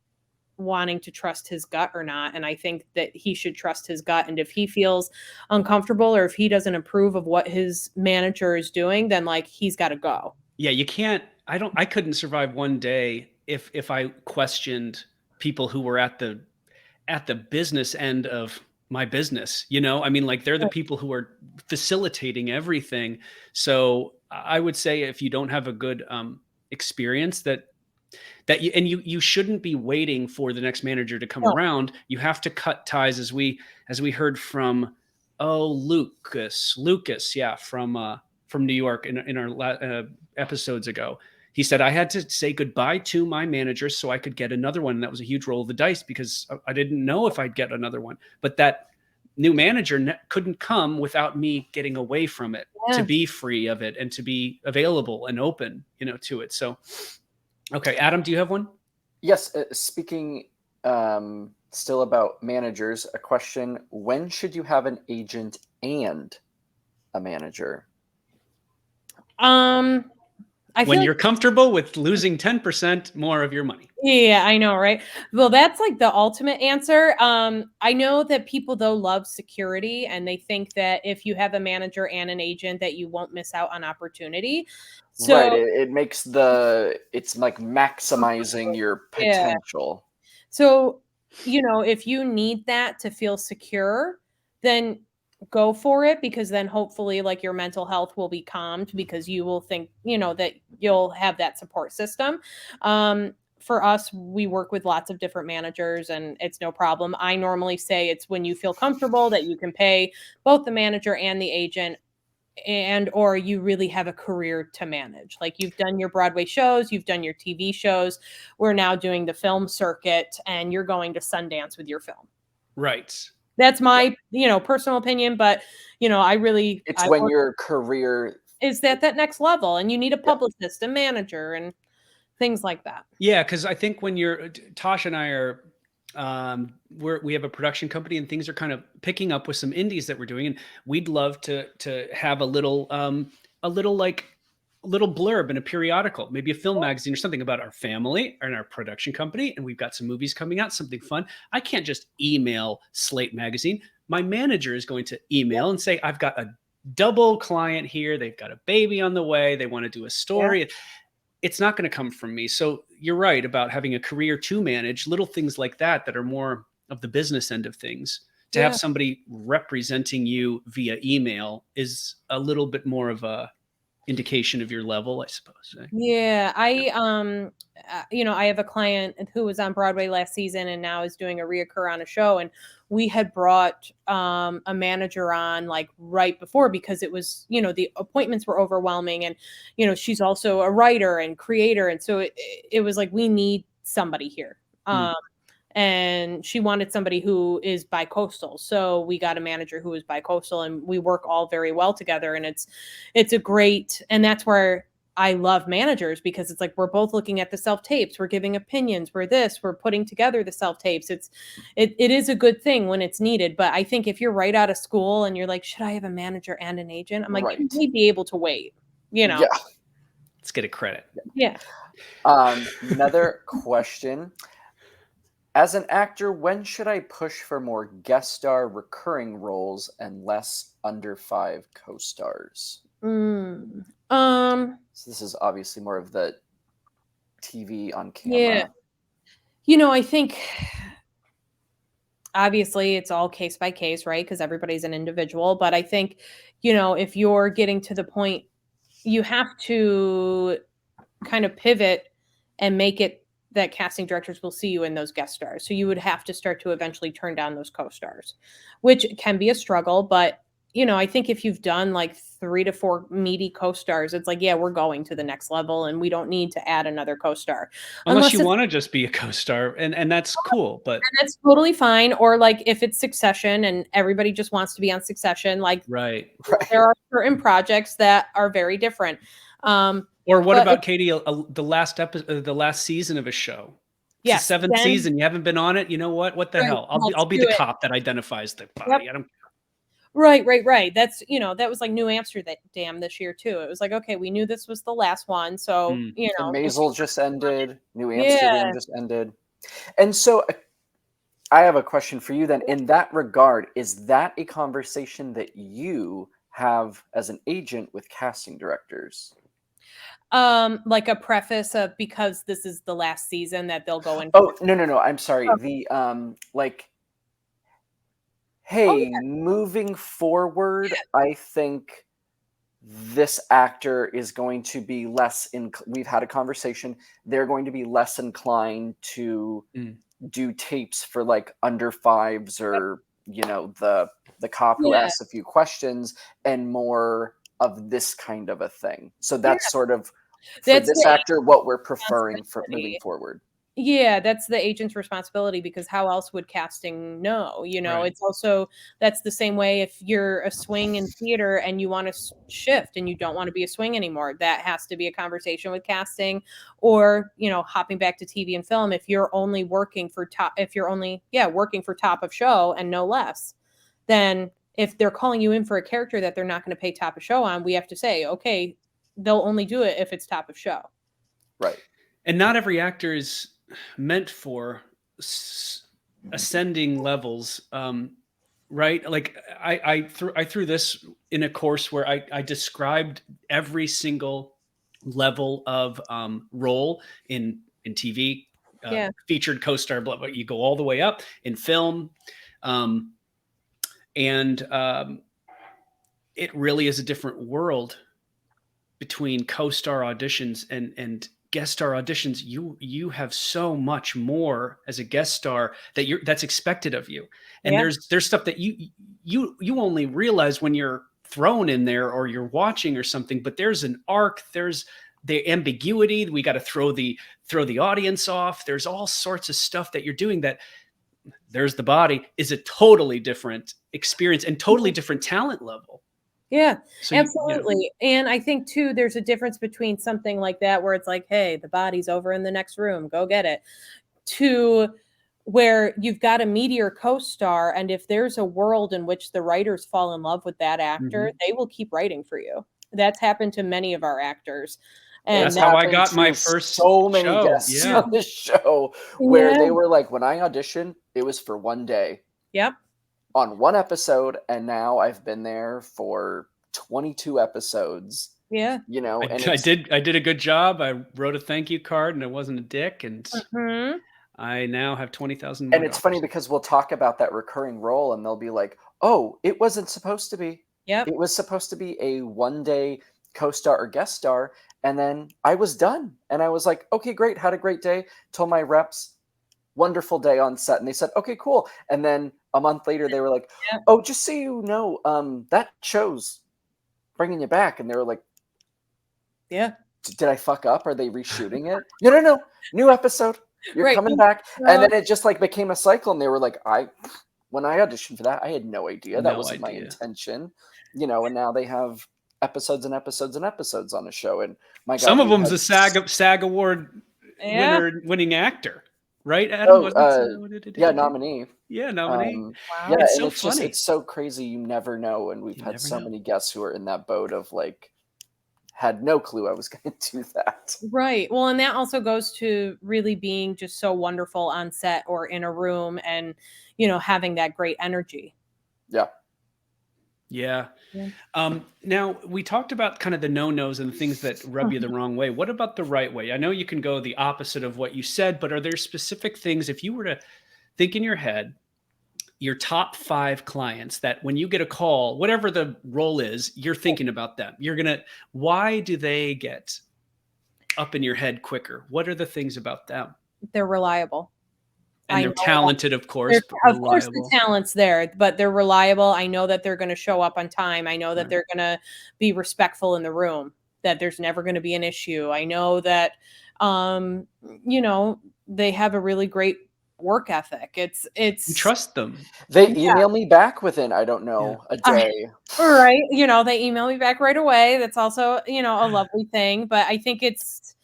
wanting to trust his gut or not. And I think that he should trust his gut. And if he feels uncomfortable or if he doesn't approve of what his manager is doing, then like he's got to go. Yeah, you can't. I couldn't survive one day if I questioned people who were at the business end of my business. I mean, like, they're the people who are facilitating everything. So I would say, if you don't have a good experience, that you shouldn't be waiting for the next manager to come No, around. You have to cut ties, as we heard from, Lucas, yeah, from New York, in our episodes ago. He said, I had to say goodbye to my manager so I could get another one. And that was a huge roll of the dice because I didn't know if I'd get another one. But that new manager couldn't come without me getting away from it, to yeah. be free of it and to be available and open, to it. So, okay, Adam, do you have one? Yes, speaking still about managers, a question: when should you have an agent and a manager? I feel When like you're comfortable with losing 10% more of your money. yeah, I know, right? Well, that's like the ultimate answer. I know that people though love security and they think that if you have a manager and an agent that you won't miss out on opportunity. Right. So, It makes it's like maximizing your yeah. potential. So, if you need that to feel secure, then go for it because then hopefully like your mental health will be calmed because you will think, that you'll have that support system. For us, we work with lots of different managers and it's no problem. I normally say it's when you feel comfortable that you can pay both the manager and the agent and or you really have a career to manage. Like you've done your Broadway shows, you've done your TV shows. We're now doing the film circuit and you're going to Sundance with your film. Right. That's my, personal opinion, but It's when your career is that next level and you need a publicist, a manager and things like that. Yeah, because I think when Tosh and I are, we have a production company and things are kind of picking up with some indies that we're doing, and we'd love to have a little blurb in a periodical, maybe a film magazine or something about our family and our production company, and we've got some movies coming out, something fun. I can't just email Slate Magazine. My manager is going to email and say, I've got a double client here. They've got a baby on the way. They want to do a story. Yeah. It's not going to come from me. So you're right about having a career to manage, little things like that are more of the business end of things. To have somebody representing you via email is a little bit more of a indication of your level, I suppose. Yeah. I have a client who was on Broadway last season and now is doing a reoccur on a show. And we had brought a manager on like right before because it was, the appointments were overwhelming. And, she's also a writer and creator. And so it was like, we need somebody here. And she wanted somebody who is bi-coastal. So we got a manager who is bi-coastal and we work all very well together. And it's a great, and that's where I love managers because it's like, we're both looking at the self-tapes. We're giving opinions. We're putting together the self-tapes. It is a good thing when it's needed. But I think if you're right out of school and you're like, should I have a manager and an agent? I'm like, you may be able to wait, Yeah. Let's get a credit. Yeah. Another question. As an actor, when should I push for more guest star recurring roles and less under 5 co-stars? So this is obviously more of the TV on camera. Yeah. I think obviously it's all case by case, right? Because everybody's an individual. But I think, if you're getting to the point, you have to kind of pivot and make it that casting directors will see you in those guest stars. So you would have to start to eventually turn down those co-stars, which can be a struggle. But, I think if you've done like 3 to 4 meaty co-stars, it's like, yeah, we're going to the next level and we don't need to add another co-star. Unless you want to just be a co-star and that's cool. But that's totally fine. Or like if it's Succession and everybody just wants to be on Succession, like right. There are certain projects that are very different. Or what about Katie, the last season of a show? Yeah, 7th season. You haven't been on it. You know what? What the hell? I'll be the cop that identifies the body. I don't. Right. That's that was like New Amsterdam this year too. It was like, okay, we knew this was the last one, so Maisel just ended. New Amsterdam just ended, and so I have a question for you. Then, in that regard, is that a conversation that you have as an agent with casting directors? Like a preface of because this is the last season that they'll go in. Oh, no. I'm sorry. The hey, moving forward, I think this actor is going to be less we've had a conversation. They're going to be less inclined to do tapes for like under 5s or, the cop who asks a few questions and more of this kind of a thing. So that's sort of for this actor what we're preferring for moving forward. Yeah, that's the agent's responsibility because how else would casting know? It's also that's the same way if you're a swing in theater and you want to shift and you don't want to be a swing anymore. That has to be a conversation with casting or, hopping back to TV and film. If you're only working for top of show and no less, then if they're calling you in for a character that they're not going to pay top of show on, we have to say, okay, they'll only do it if it's top of show. Right. And not every actor is meant for ascending levels, right? Like I threw this in a course where I described every single level of role in TV, featured co-star, blah, blah, you go all the way up in film. And it really is a different world between co-star auditions and guest star auditions. You have so much more as a guest star that's expected of you. And there's stuff that you only realize when you're thrown in there or you're watching or something, but there's an arc, there's the ambiguity. We got to throw the audience off. There's all sorts of stuff that you're doing that there's the body is a totally different experience and totally different talent level. Yeah, So absolutely. And I think too, there's a difference between something like that where it's like, hey, the body's over in the next room, go get it, to where you've got a meteor co-star, and if there's a world in which the writers fall in love with that actor, they will keep writing for you. That's happened to many of our actors. And that's how I got my first so many show. guests on this show where they were like, when I auditioned, it was for one day. Yep. On one episode, and now I've been there for 22 episodes. Yeah. You know, and I did a good job. I wrote a thank you card and it wasn't a dick, and I now have 20,000 more. And it's funny because we'll talk about that recurring role and they'll be like, oh, it wasn't supposed to be. Yep. It was supposed to be a one-day co-star or guest star. And then I was done. And I was like, okay, great. Had a great day. Told my reps, wonderful day on set. And they said, okay, cool. And then a month later, they were like, oh, just so you know, that show's bringing you back. And they were like, yeah, did I fuck up? Are they reshooting it? No. New episode. You're coming back. And then it just like became a cycle. And they were like, when I auditioned for that, I had no idea. That wasn't my intention. You know, and now they have episodes and episodes and episodes on a show. And my God, some of them's a SAG Award winning actor. Right, Adam? Nominee. Yeah, nominee. Wow. Yeah, it's and so it's funny. just, it's so crazy. You never know. And we've had so many guests who are in that boat of like, had no clue I was going to do that. Right. Well, and that also goes to really being just so wonderful on set or in a room and, you know, having that great energy. Yeah. Yeah. Now we talked about kind of the no-nos and the things that rub you the wrong way. What about the right way? I know you can go the opposite of what you said, but are there specific things, if you were to think in your head, your top 5 clients that when you get a call, whatever the role is, you're thinking about them. Why do they get up in your head quicker? What are the things about them? They're reliable. And they're talented, of course. Of course, the talent's there, but they're reliable. I know that they're going to show up on time. I know that they're going to be respectful in the room, that there's never going to be an issue. I know that, you know, they have a really great work ethic. It's you trust them. They email me back within, I don't know, a day. Right. You know, they email me back right away. That's also, you know, a lovely thing. But I think it's,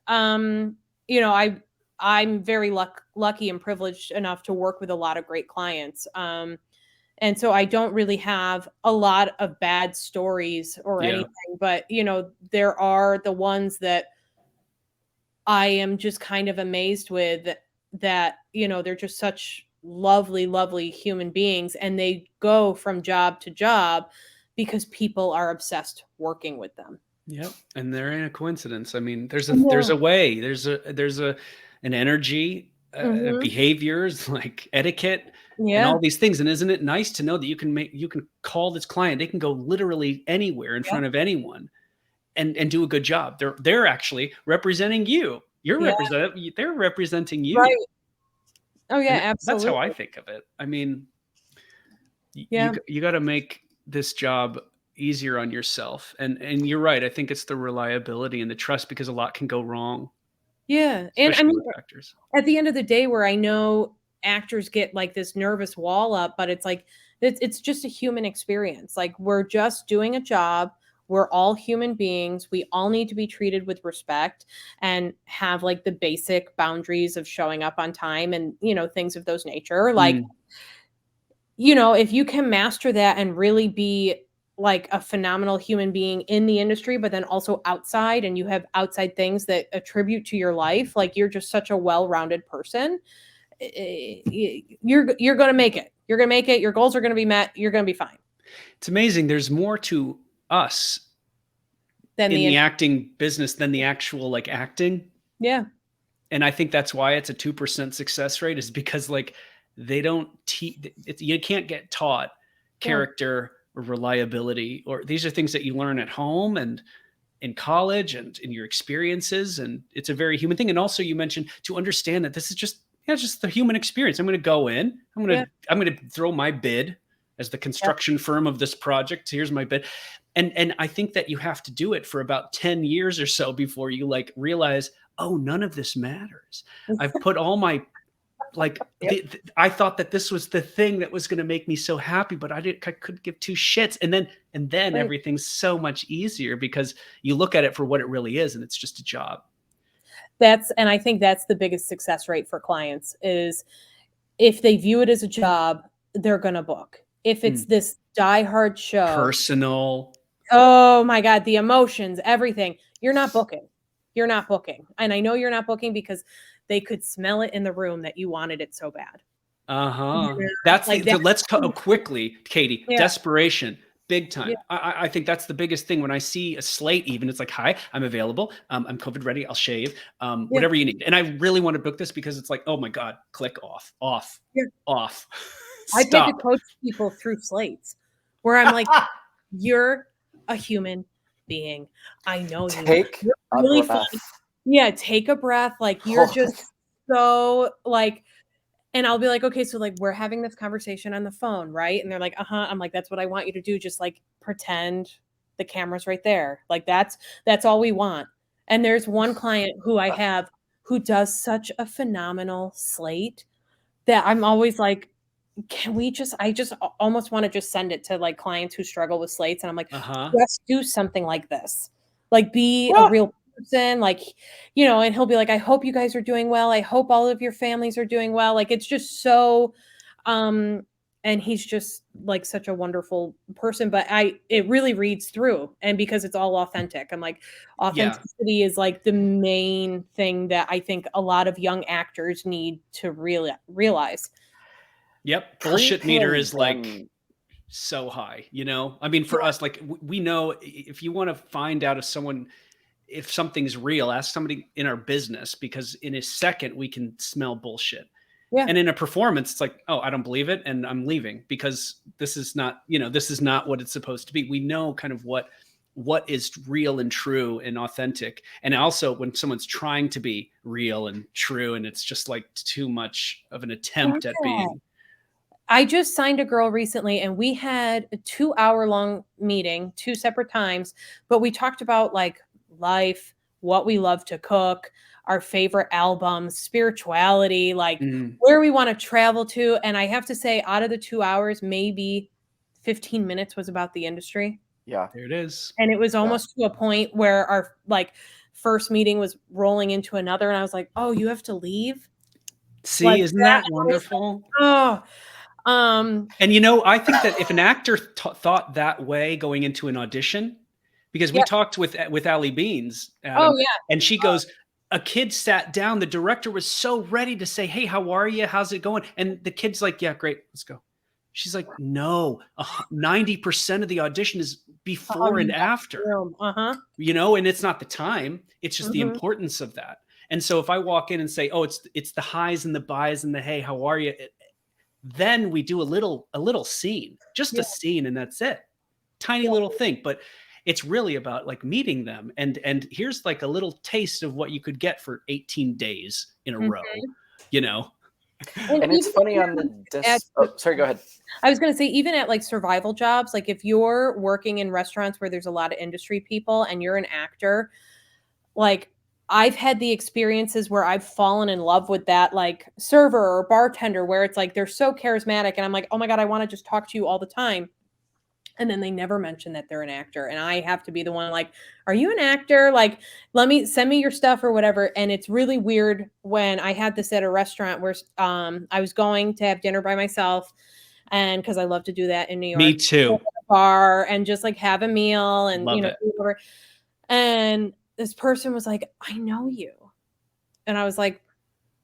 you know, I'm very lucky and privileged enough to work with a lot of great clients. And so I don't really have a lot of bad stories or anything, but, you know, there are the ones that I am just kind of amazed with that, you know, they're just such lovely, lovely human beings, and they go from job to job because people are obsessed working with them. Yep. And there ain't a coincidence. I mean, there's a way, there's an energy, behaviors like etiquette and all these things. And isn't it nice to know that you can call this client, they can go literally anywhere in front of anyone and do a good job. They're actually representing you. They're representing you. Right. Oh yeah, and absolutely. That's how I think of it. I mean, you got to make this job easier on yourself. And you're right. I think it's the reliability and the trust, because a lot can go wrong. Yeah. And I mean, at the end of the day, where I know actors get like this nervous wall up, but it's like, it's just a human experience. Like, we're just doing a job. We're all human beings. We all need to be treated with respect and have like the basic boundaries of showing up on time and, you know, things of those nature. Like, you know, if you can master that and really be like a phenomenal human being in the industry, but then also outside, and you have outside things that attribute to your life, like you're just such a well-rounded person, you're going to make it. You're going to make it. Your goals are going to be met. You're going to be fine. It's amazing. There's more to us than in the acting business than the actual like acting. Yeah. And I think that's why it's a 2% success rate, is because like they don't you can't get taught character or reliability, or these are things that you learn at home and in college and in your experiences. And it's a very human thing. And also you mentioned to understand that this is just the human experience. I'm going to go in, I'm going to throw my bid as the construction firm of this project. Here's my bid. And I think that you have to do it for about 10 years or so before you like realize, oh, none of this matters. I've put all my like I thought that this was the thing that was going to make me so happy, but I couldn't give two shits. And then Right. everything's so much easier because you look at it for what it really is, and it's just a job. And I think that's the biggest success rate for clients is if they view it as a job, they're gonna book. If it's this diehard show, Personal. oh my God, the emotions, everything, you're not booking. You're not booking. And I know you're not booking because they could smell it in the room that you wanted it so bad. Uh-huh. Yeah. That's Like so that. let's quickly, Katie. Yeah. Desperation, big time. Yeah. I think that's the biggest thing when I see a slate. Even it's like, hi, I'm available. I'm COVID ready. I'll shave. Whatever you need. And I really want to book this because it's like, oh my God, click off. Yeah. Off. I've had to coach people through slates where I'm like, you're a human being. I know you. Take You're a really breath. funny. Yeah, take a breath. Like you're just so like, and I'll be like, okay, so like we're having this conversation on the phone, right? And they're like, uh-huh. I'm like, that's what I want you to do. Just like pretend the camera's right there. Like that's all we want. And there's one client who I have who does such a phenomenal slate that I'm always like, I just almost want to just send it to like clients who struggle with slates. And I'm like, let's do something like this. Like be a real person, like, you know, and he'll be like, I hope you guys are doing well. I hope all of your families are doing well. Like, it's just so, and he's just like such a wonderful person, but it really reads through. And because it's all authentic, I'm like, authenticity is like the main thing that I think a lot of young actors need to really realize. Yep. Bullshit meter is like so high, you know? I mean, for us, like we know if you want to find out if something's real, ask somebody in our business, because in a second we can smell bullshit. Yeah. And in a performance, it's like, oh, I don't believe it. And I'm leaving because this is not what it's supposed to be. We know kind of what is real and true and authentic. And also when someone's trying to be real and true, and it's just like too much of an attempt at being. I just signed a girl recently and we had a 2-hour-long meeting, 2 separate times, but we talked about like life, what we love to cook, our favorite albums, spirituality, like where we want to travel to. And I have to say, out of the 2 hours, maybe 15 minutes was about the industry. Yeah. There it is. And it was almost to a point where our like first meeting was rolling into another. And I was like, oh, you have to leave? See, like isn't that wonderful? Like, and you know, I think that if an actor thought that way going into an audition, because we talked with Allie Beans, Adam, and she goes, a kid sat down, the director was so ready to say, hey, how are you? How's it going? And the kid's like, yeah, great, let's go. She's like, no, 90% of the audition is before and after, you know, and it's not the time, it's just the importance of that. And so if I walk in and say, oh, it's the highs and the buys and the, hey, how are you? Then we do a little scene, just a scene, and that's it. Tiny little thing, but it's really about like meeting them. And here's like a little taste of what you could get for 18 days in a row, you know? And it's funny on the sorry, go ahead. I was going to say, even at like survival jobs, like if you're working in restaurants where there's a lot of industry people and you're an actor, like I've had the experiences where I've fallen in love with that like server or bartender where it's like they're so charismatic and I'm like, oh my God, I want to just talk to you all the time. And then they never mention that they're an actor. And I have to be the one like, are you an actor? Like, send me your stuff or whatever. And it's really weird when I had this at a restaurant where I was going to have dinner by myself. And because I love to do that in New York. Me too. Bar and just like have a meal and, love it. Whatever. And this person was like, I know you. And I was like,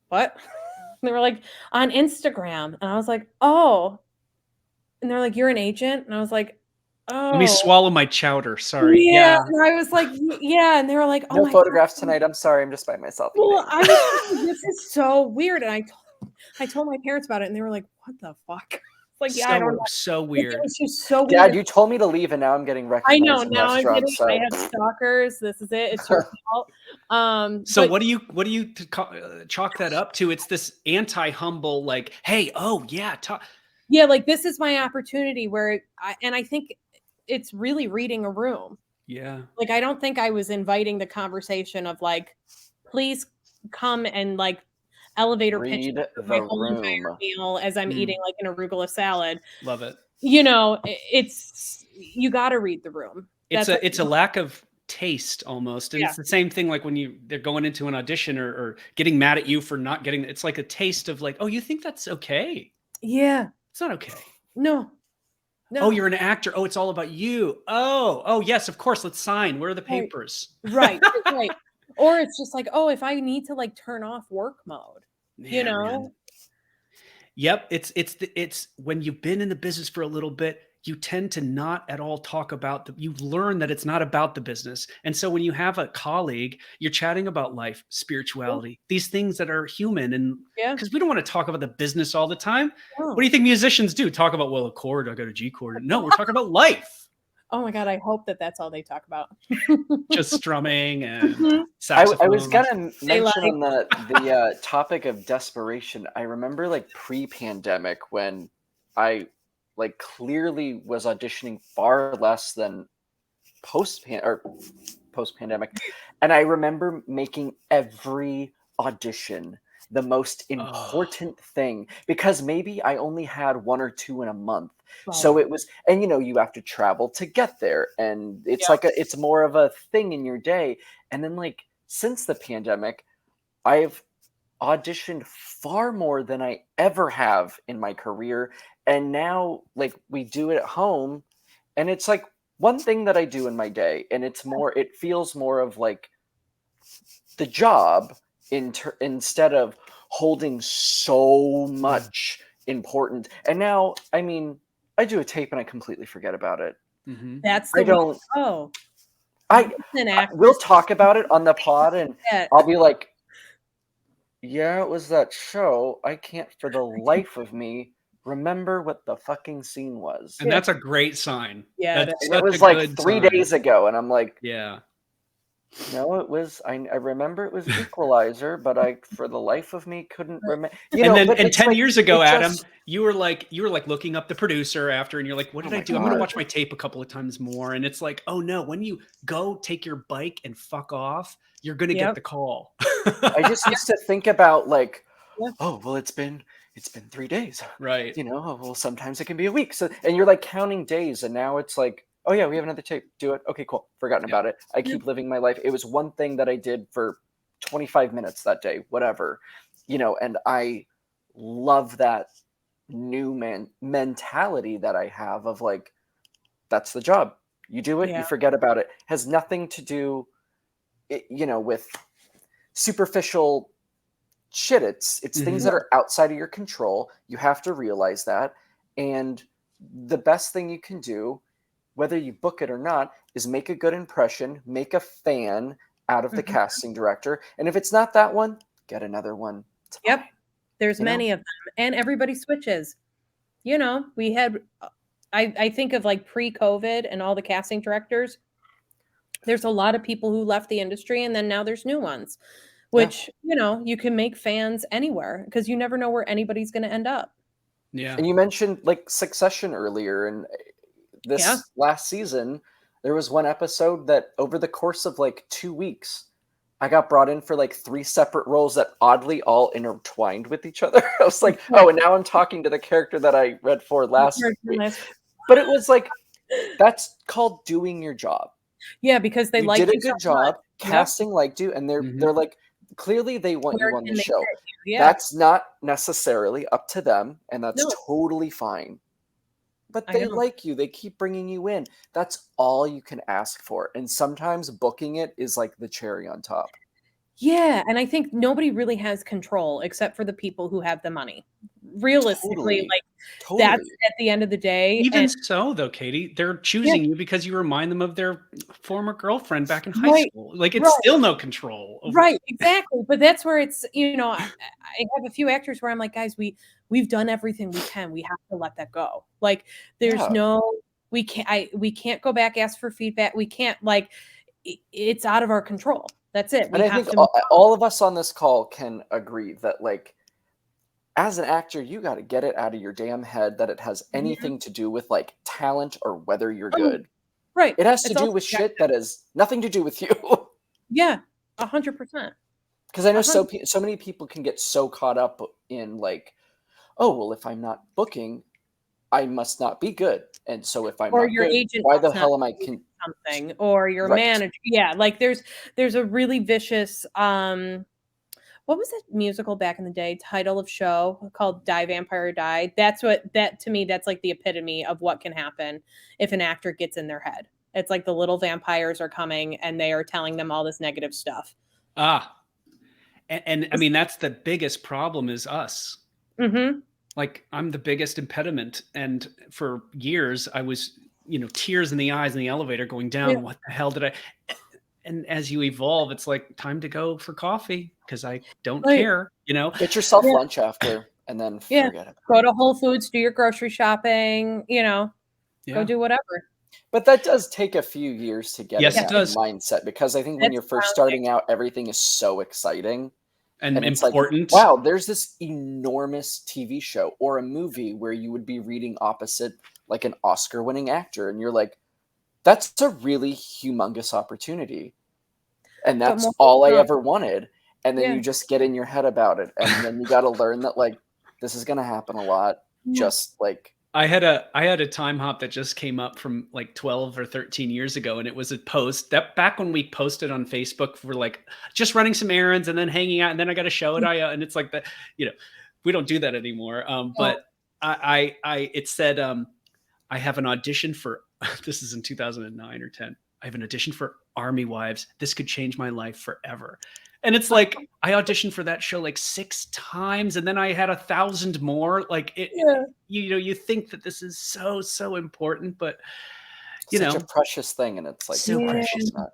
what? And they were like, on Instagram. And I was like, oh. And they're like, you're an agent? And I was like, oh. Let me swallow my chowder. Sorry. Yeah. And I was like, yeah. And they were like, oh, no photographs tonight. I'm sorry. I'm just by myself. Well, I was like, this is so weird. And I told my parents about it and they were like, what the fuck? Like, yeah, I don't know. So weird. It was just so weird. Dad, you told me to leave and now I'm getting recognized. I know. Now I'm getting, so. I have stalkers. This is it. It's your fault. So what do you chalk that up to? It's this anti-humble, like, hey, oh yeah, Yeah, like this is my opportunity where I think it's really reading a room. Yeah. Like I don't think I was inviting the conversation of like, please come and like elevator pitch Read me for my the whole room. entire meal as I'm eating like an arugula salad. Love it. You know, it's you got to read the room. It's That's a lack of taste almost, and Yeah. it's the same thing like when they're going into an audition or getting mad at you for not getting. It's like a taste of like, oh, you think that's okay? Yeah. It's not okay. No. Oh, you're an actor. Oh, it's all about you. Oh, yes, of course. Let's sign. Where are the Right. papers? Right. Right. Or it's just like, oh, if I need to like turn off work mode, you Yeah, know? man. Yep, it's when you've been in the business for a little bit, you tend to not at all talk about you've learned that it's not about the business. And so when you have a colleague, you're chatting about life, spirituality, these things that are human. And Yeah. because we don't want to talk about the business all the time. Oh. What do you think musicians do? Talk about, well, a chord, I got a G chord. No, we're talking about life. Oh my God, I hope that that's all they talk about. Just strumming and Mhm. I was saxophones. gonna They mention like- on the topic of desperation. I remember like pre-pandemic when I like clearly was auditioning far less than post-pandemic, and I remember making every audition the most important thing because maybe I only had one or two in a month. So Right. it was, and you know, you have to travel to get there, and it's Yeah. like it's more of a thing in your day. And then like since the pandemic, I've auditioned far more than I ever have in my career. And now like we do it at home, and it's like one thing that I do in my day, and it feels more of like the job instead of holding so much important. And now, I mean, I do a tape and I completely forget about it. Mhm. That's I the way don't. to go. I An we'll actress talk about it on the pod, and forget. I'll be like, "Yeah, it was that show. I can't for the life of me remember what the fucking scene was." And that's a great sign. Yeah, it That's is. And it such was a like good 3 sign. days ago, and I'm like, Yeah. no, it was. I remember it was Equalizer, but I, for the life of me, couldn't remember. You And know, then but and it's 10 like years ago, it Adam, just. you were like looking up the producer after, and you're like, what Oh did I my do? I'm gonna God. watch my tape a couple of times more. And it's like, oh no, when you go take your bike and fuck off, you're gonna get Yep. the call. I just used to think about like, Yeah. oh well, it's been 3 days. Right. You know, oh, well sometimes it can be a week. So and you're like counting days, and now it's like, oh yeah, we have another tape. Do it. Okay, cool. Forgotten Yeah. about it. I keep living my life. It was one thing that I did for 25 minutes that day, whatever. You know, and I love that new mentality that I have of like, that's the job. You do it, Yeah. you forget about it. Has nothing to do, you know, with superficial shit. It's things that are outside of your control. You have to realize that. And the best thing you can do, whether you book it or not, is make a good impression, make a fan out of the Mhm. casting director. And if it's not that one, get another one. It's Yep. fine. There's You know? many of them, and everybody switches. You know, we had I think of like pre-COVID and all the casting directors. There's a lot of people who left the industry, and then now there's new ones, which, you know, you can make fans anywhere because you never know where anybody's gonna end up. Yeah. And you mentioned like Succession earlier, and this Yeah. last season, there was one episode that over the course of like 2 weeks, I got brought in for like 3 separate roles that oddly all intertwined with each other. I was like, oh, and now I'm talking to the character that I read for last week. But it was like, that's called doing your job. Yeah, because they You like did a you so good job. much. Yep. Casting liked you, and they're like, clearly they want Where you on can the they show. fit you? Yeah. That's not necessarily up to them, and that's No. totally fine. But I they know. like you. They keep bringing you in. That's all you can ask for. And sometimes booking it is like the cherry on top. Yeah, and I think nobody really has control except for the people who have the money. Realistically, Totally. like Totally. that's at the end of the day. Even And so, though, Katie, they're choosing you because you remind them of their former girlfriend back in high Right, school. Like it's right. still no control over. Right, exactly. But that's where it's, you know, I have a few actors where I'm like, guys, we've done everything we can. We have to let that go. Like there's Yeah. no we can't go back, ask for feedback. We can't like it's out of our control. That's it. We And I have think to all of us on this call can agree that like as an actor, you got to get it out of your damn head that it has anything to do with like talent or whether you're Oh, good. right. It has to It's do also with shit that has nothing to do with you. Yeah, 100%. Because I know 100. so many people can get so caught up in like, oh, well, if I'm not booking, I must not be good. And so if I'm Or not your good, agent why the must not hell am I be doing something, or your right? manager. Yeah, like there's a really vicious what was that musical back in the day, title of show called Die Vampire Die? That to me, that's like the epitome of what can happen if an actor gets in their head. It's like the little vampires are coming and they are telling them all this negative stuff. Ah, and I mean, that's the biggest problem is us. Mm-hmm. Like, I'm the biggest impediment. And for years, I was, tears in the eyes in the elevator going Yeah. down. What the hell did I? And as you evolve, it's like time to go for coffee because I don't Right. care, Get yourself Yeah. lunch after and then Yeah. forget it. Go to Whole Foods, do your grocery shopping, go Yeah. do whatever. But that does take a few years to get in Yes, it that does. mindset because I think when That's you're first grounding. starting out, everything is so exciting. And And it's like, important. wow, there's this enormous TV show or a movie where you would be reading opposite like an Oscar-winning actor. And you're like, that's a really humongous opportunity. And But that's more all I no. ever wanted. And then Yeah. you just get in your head about it. And then you got to learn that like, this is going to happen a lot. Yeah. Just like, I had a time hop that just came up from like 12 or 13 years ago, and it was a post that back when we posted on Facebook for like just running some errands and then hanging out, and then I got to show it. And it's like that, we don't do that anymore. But it said, I have an audition for this is in 2009 or 10. I have an audition for Army Wives. This could change my life forever. And it's like I auditioned for that show like 6 times, and then I had 1,000 more. Like you think that this is so important, but such a precious thing. And it's like, so Yeah. precious. not.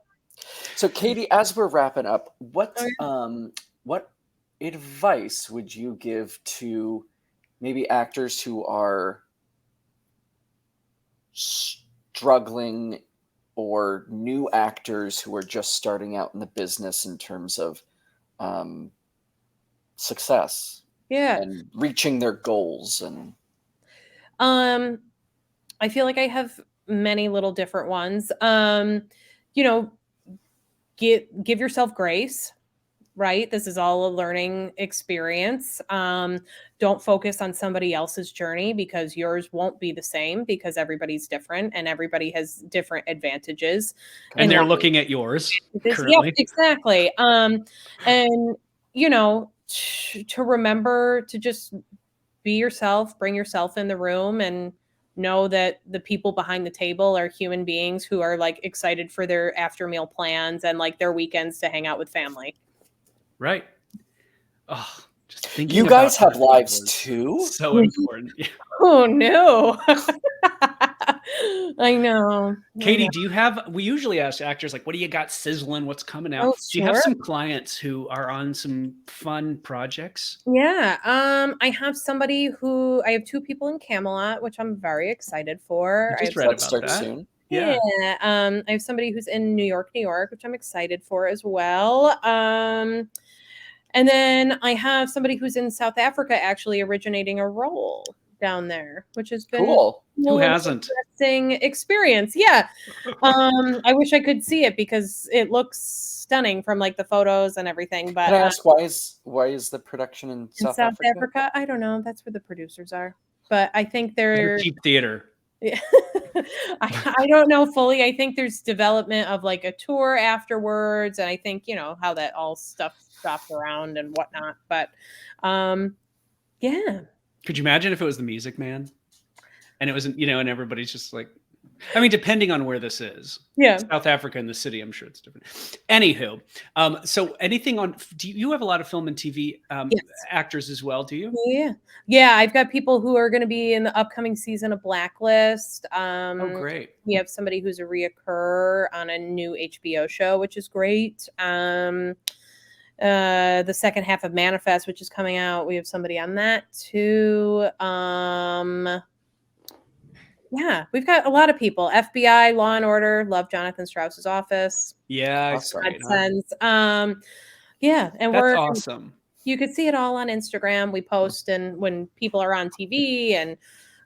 So Katie, as we're wrapping up, what advice would you give to maybe actors who are struggling or new actors who are just starting out in the business in terms of success Yeah. and reaching their goals? And I feel like I have many little different ones. Give yourself grace, right? This is all a learning experience. Don't focus on somebody else's journey because yours won't be the same because everybody's different and everybody has different advantages. And in they're life. looking at yours Yep, currently. exactly. And to remember to just be yourself, bring yourself in the room, and know that the people behind the table are human beings who are like excited for their after meal plans and like their weekends to hang out with family. Right. Oh, just thinking you guys about have other lives people is too? so important. Yeah. Oh no. I know. Katie, we usually ask actors like, what do you got sizzling? What's coming out? Oh, Do you have sure. some clients who are on some fun projects? Yeah. I have 2 people in Camelot, which I'm very excited for. I I just have read That about starts that. soon. Yeah. I have somebody who's in New York, which I'm excited for as well. And then I have somebody who's in South Africa actually originating a role down there, which has been Cool. Who hasn't? interesting experience. Yeah. I wish I could see it because it looks stunning from like the photos and everything. But Can I ask why is the production in in South South Africa? Africa, I don't know. That's where the producers are. But I think Better they're cheap theater. yeah. I don't know fully. I think there's development of like a tour afterwards, and I think how that all stuff shopped around and whatnot. But yeah. Could you imagine if it was the Music Man? And it wasn't, and everybody's just like, I mean, depending on where this is. Yeah. South Africa and the city, I'm sure it's different. Anywho, so anything do you have a lot of film and TV Yes. actors as well, do you? Yeah. I've got people who are going to be in the upcoming season of Blacklist. Oh, great. We have somebody who's a reoccur on a new HBO show, which is great. The second half of Manifest, which is coming out, we have somebody on that too. Yeah, we've got a lot of people. FBI, Law and Order, love Jonathan Strauss's Office. Yeah, Awesome. great, huh? AdSense. Yeah, and That's we're awesome. You could see it all on Instagram. We post and when people are on TV and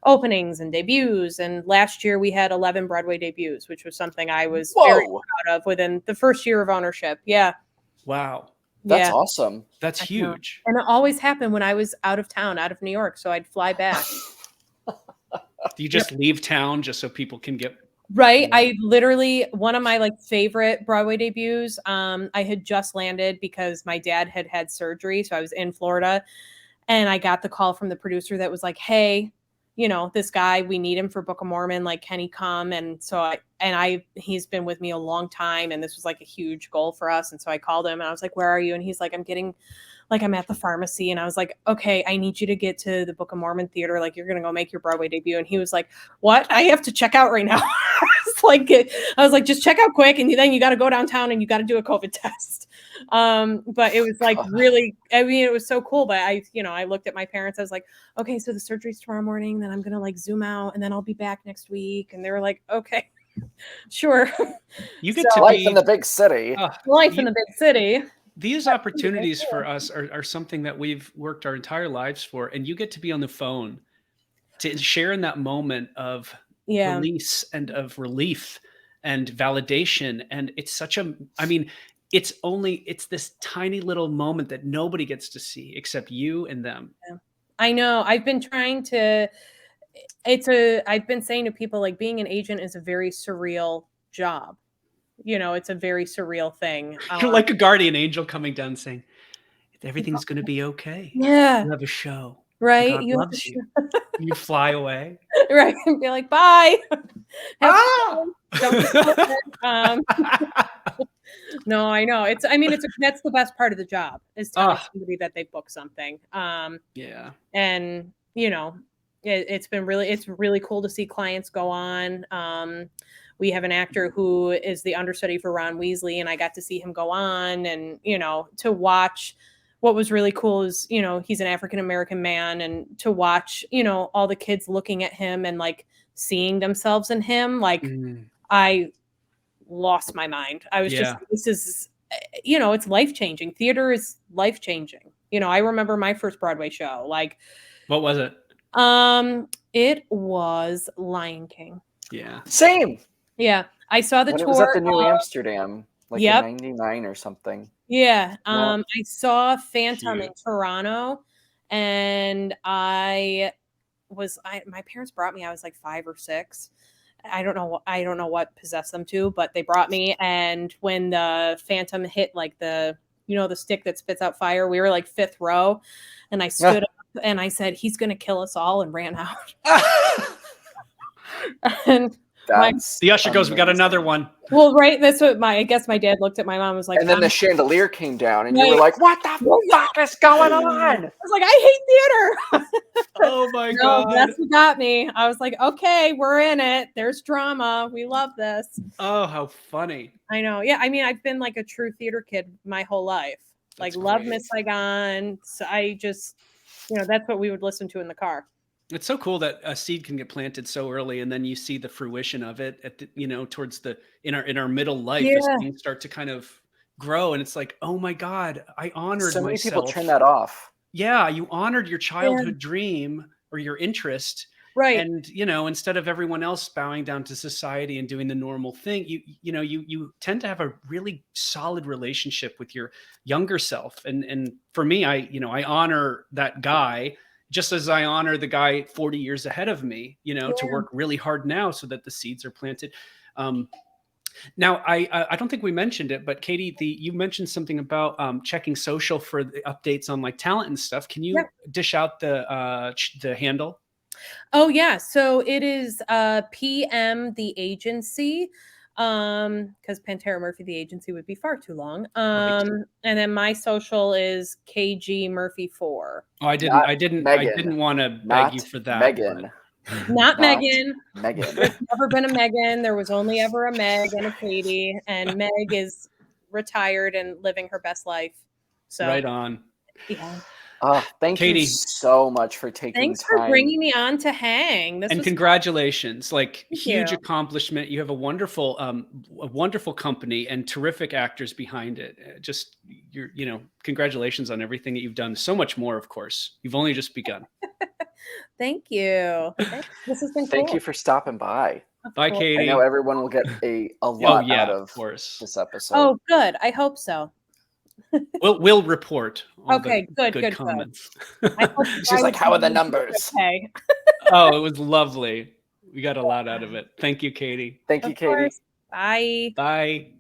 openings and debuts. And last year we had 11 Broadway debuts, which was something I was very Whoa, proud of within the first year of ownership. Yeah. Wow. that's Yeah. awesome. That's I know. huge. And it always happened when I was out of town, out of New York. So I'd fly back. Do you just leave town just so people can get Right. Yeah. I literally, one of my like favorite Broadway debuts, I had just landed because my dad had had surgery. So I was in Florida and I got the call from the producer that was like, hey, you know, this guy, we need him for Book of Mormon. Like, can he come? And so he's been with me a long time. And this was like a huge goal for us. And so I called him and I was like, where are you? And he's like, I'm at the pharmacy. And I was like, okay, I need you to get to the Book of Mormon theater. Like, you're going to go make your Broadway debut. And he was like, what? I have to check out right now. I was like, just check out quick. And then you got to go downtown and you got to do a COVID test. But it was like really, I mean, it was so cool. But I looked at my parents. I was like, okay, so the surgery's tomorrow morning. Then I'm going to like zoom out and then I'll be back next week. And they were like, okay, sure. You get So to life be in the big city. Life in the big city. These opportunities for us are something that we've worked our entire lives for, and you get to be on the phone to share in that moment of Yeah. release and of relief and validation. And it's such a, I mean, it's this tiny little moment that nobody gets to see except you and them. Yeah. I know. I've been saying to people, like, being an agent is a very surreal job. You know, it's a very surreal thing. You're like a guardian angel coming down saying, everything's going to be okay. Yeah. You have a show. Right. God loves you. You fly away. Right. And be like, bye. Ah! No, I know. That's the best part of the job is telling somebody that they booked something. Yeah. And it's really cool to see clients go on. We have an actor who is the understudy for Ron Weasley, and I got to see him go on, and to watch. What was really cool is, he's an African-American man, and to watch, all the kids looking at him and like seeing themselves in him, like I lost my mind. I was just, this is, it's life-changing. Theater is life-changing. I remember my first Broadway show. Like, what was it? It was Lion King. Yeah. Same. Yeah. I saw the when tour. It was at the New Amsterdam, like Yep. in '99 or something. Yeah. Yeah. I saw Phantom in Toronto, and my parents brought me. I was like 5 or 6. I don't know what possessed them to, but they brought me. And when the Phantom hit like the stick that spits out fire, we were like 5th row, and I stood up and I said, "He's going to kill us all," and ran out. And the usher goes, "We got another one." Well, right. That's what I guess my dad looked at my mom and was like, and then the chandelier came down, and you were like, "What the fuck is going on?" I was like, "I hate theater." Oh my God. That's what got me. I was like, "Okay, we're in it. There's drama. We love this." Oh, how funny. I know. Yeah. I mean, I've been like a true theater kid my whole life. That's love great. Miss Saigon. So I just, that's what we would listen to in the car. It's so cool that a seed can get planted so early, and then you see the fruition of it at the, towards in our middle life as things start to kind of grow, and it's like, oh my God, I honored so many myself. people turn that off. Yeah, you honored your childhood dream or your interest, right? And instead of everyone else bowing down to society and doing the normal thing, you tend to have a really solid relationship with your younger self, and for me, I honor that guy. Just as I honor the guy 40 years ahead of me, to work really hard now so that the seeds are planted. Now, I don't think we mentioned it, but Katie, you mentioned something about checking social for the updates on like talent and stuff. Can you dish out the handle? Oh yeah, so it is PM the agency, because Pantera Murphy the agency would be far too long. And then my social is KG Murphy 4. Oh, I didn't want to beg you for that. Megan. Not Megan. Megan. There's never been a Megan. There was only ever a Meg and a Katie, and Meg is retired and living her best life. So right on. Yeah. Thank Katie, you so much for taking Thanks time. for bringing me on to hang. And congratulations. Like, huge you. accomplishment. You have a wonderful company and terrific actors behind it. Just congratulations on everything that you've done. So much more, of course. You've only just begun. Thank you. This has been Thank cool. you for stopping by. Bye, course. Katie. I know everyone will get a lot yeah, out of of course. this episode. Oh, good. I hope so. We'll report all Okay, the good. comments. I hope She's like, how are the numbers? Okay. Oh, it was lovely. We got a lot out of it. Thank you, Katie. Thank you, Of Katie. course. Bye. Bye.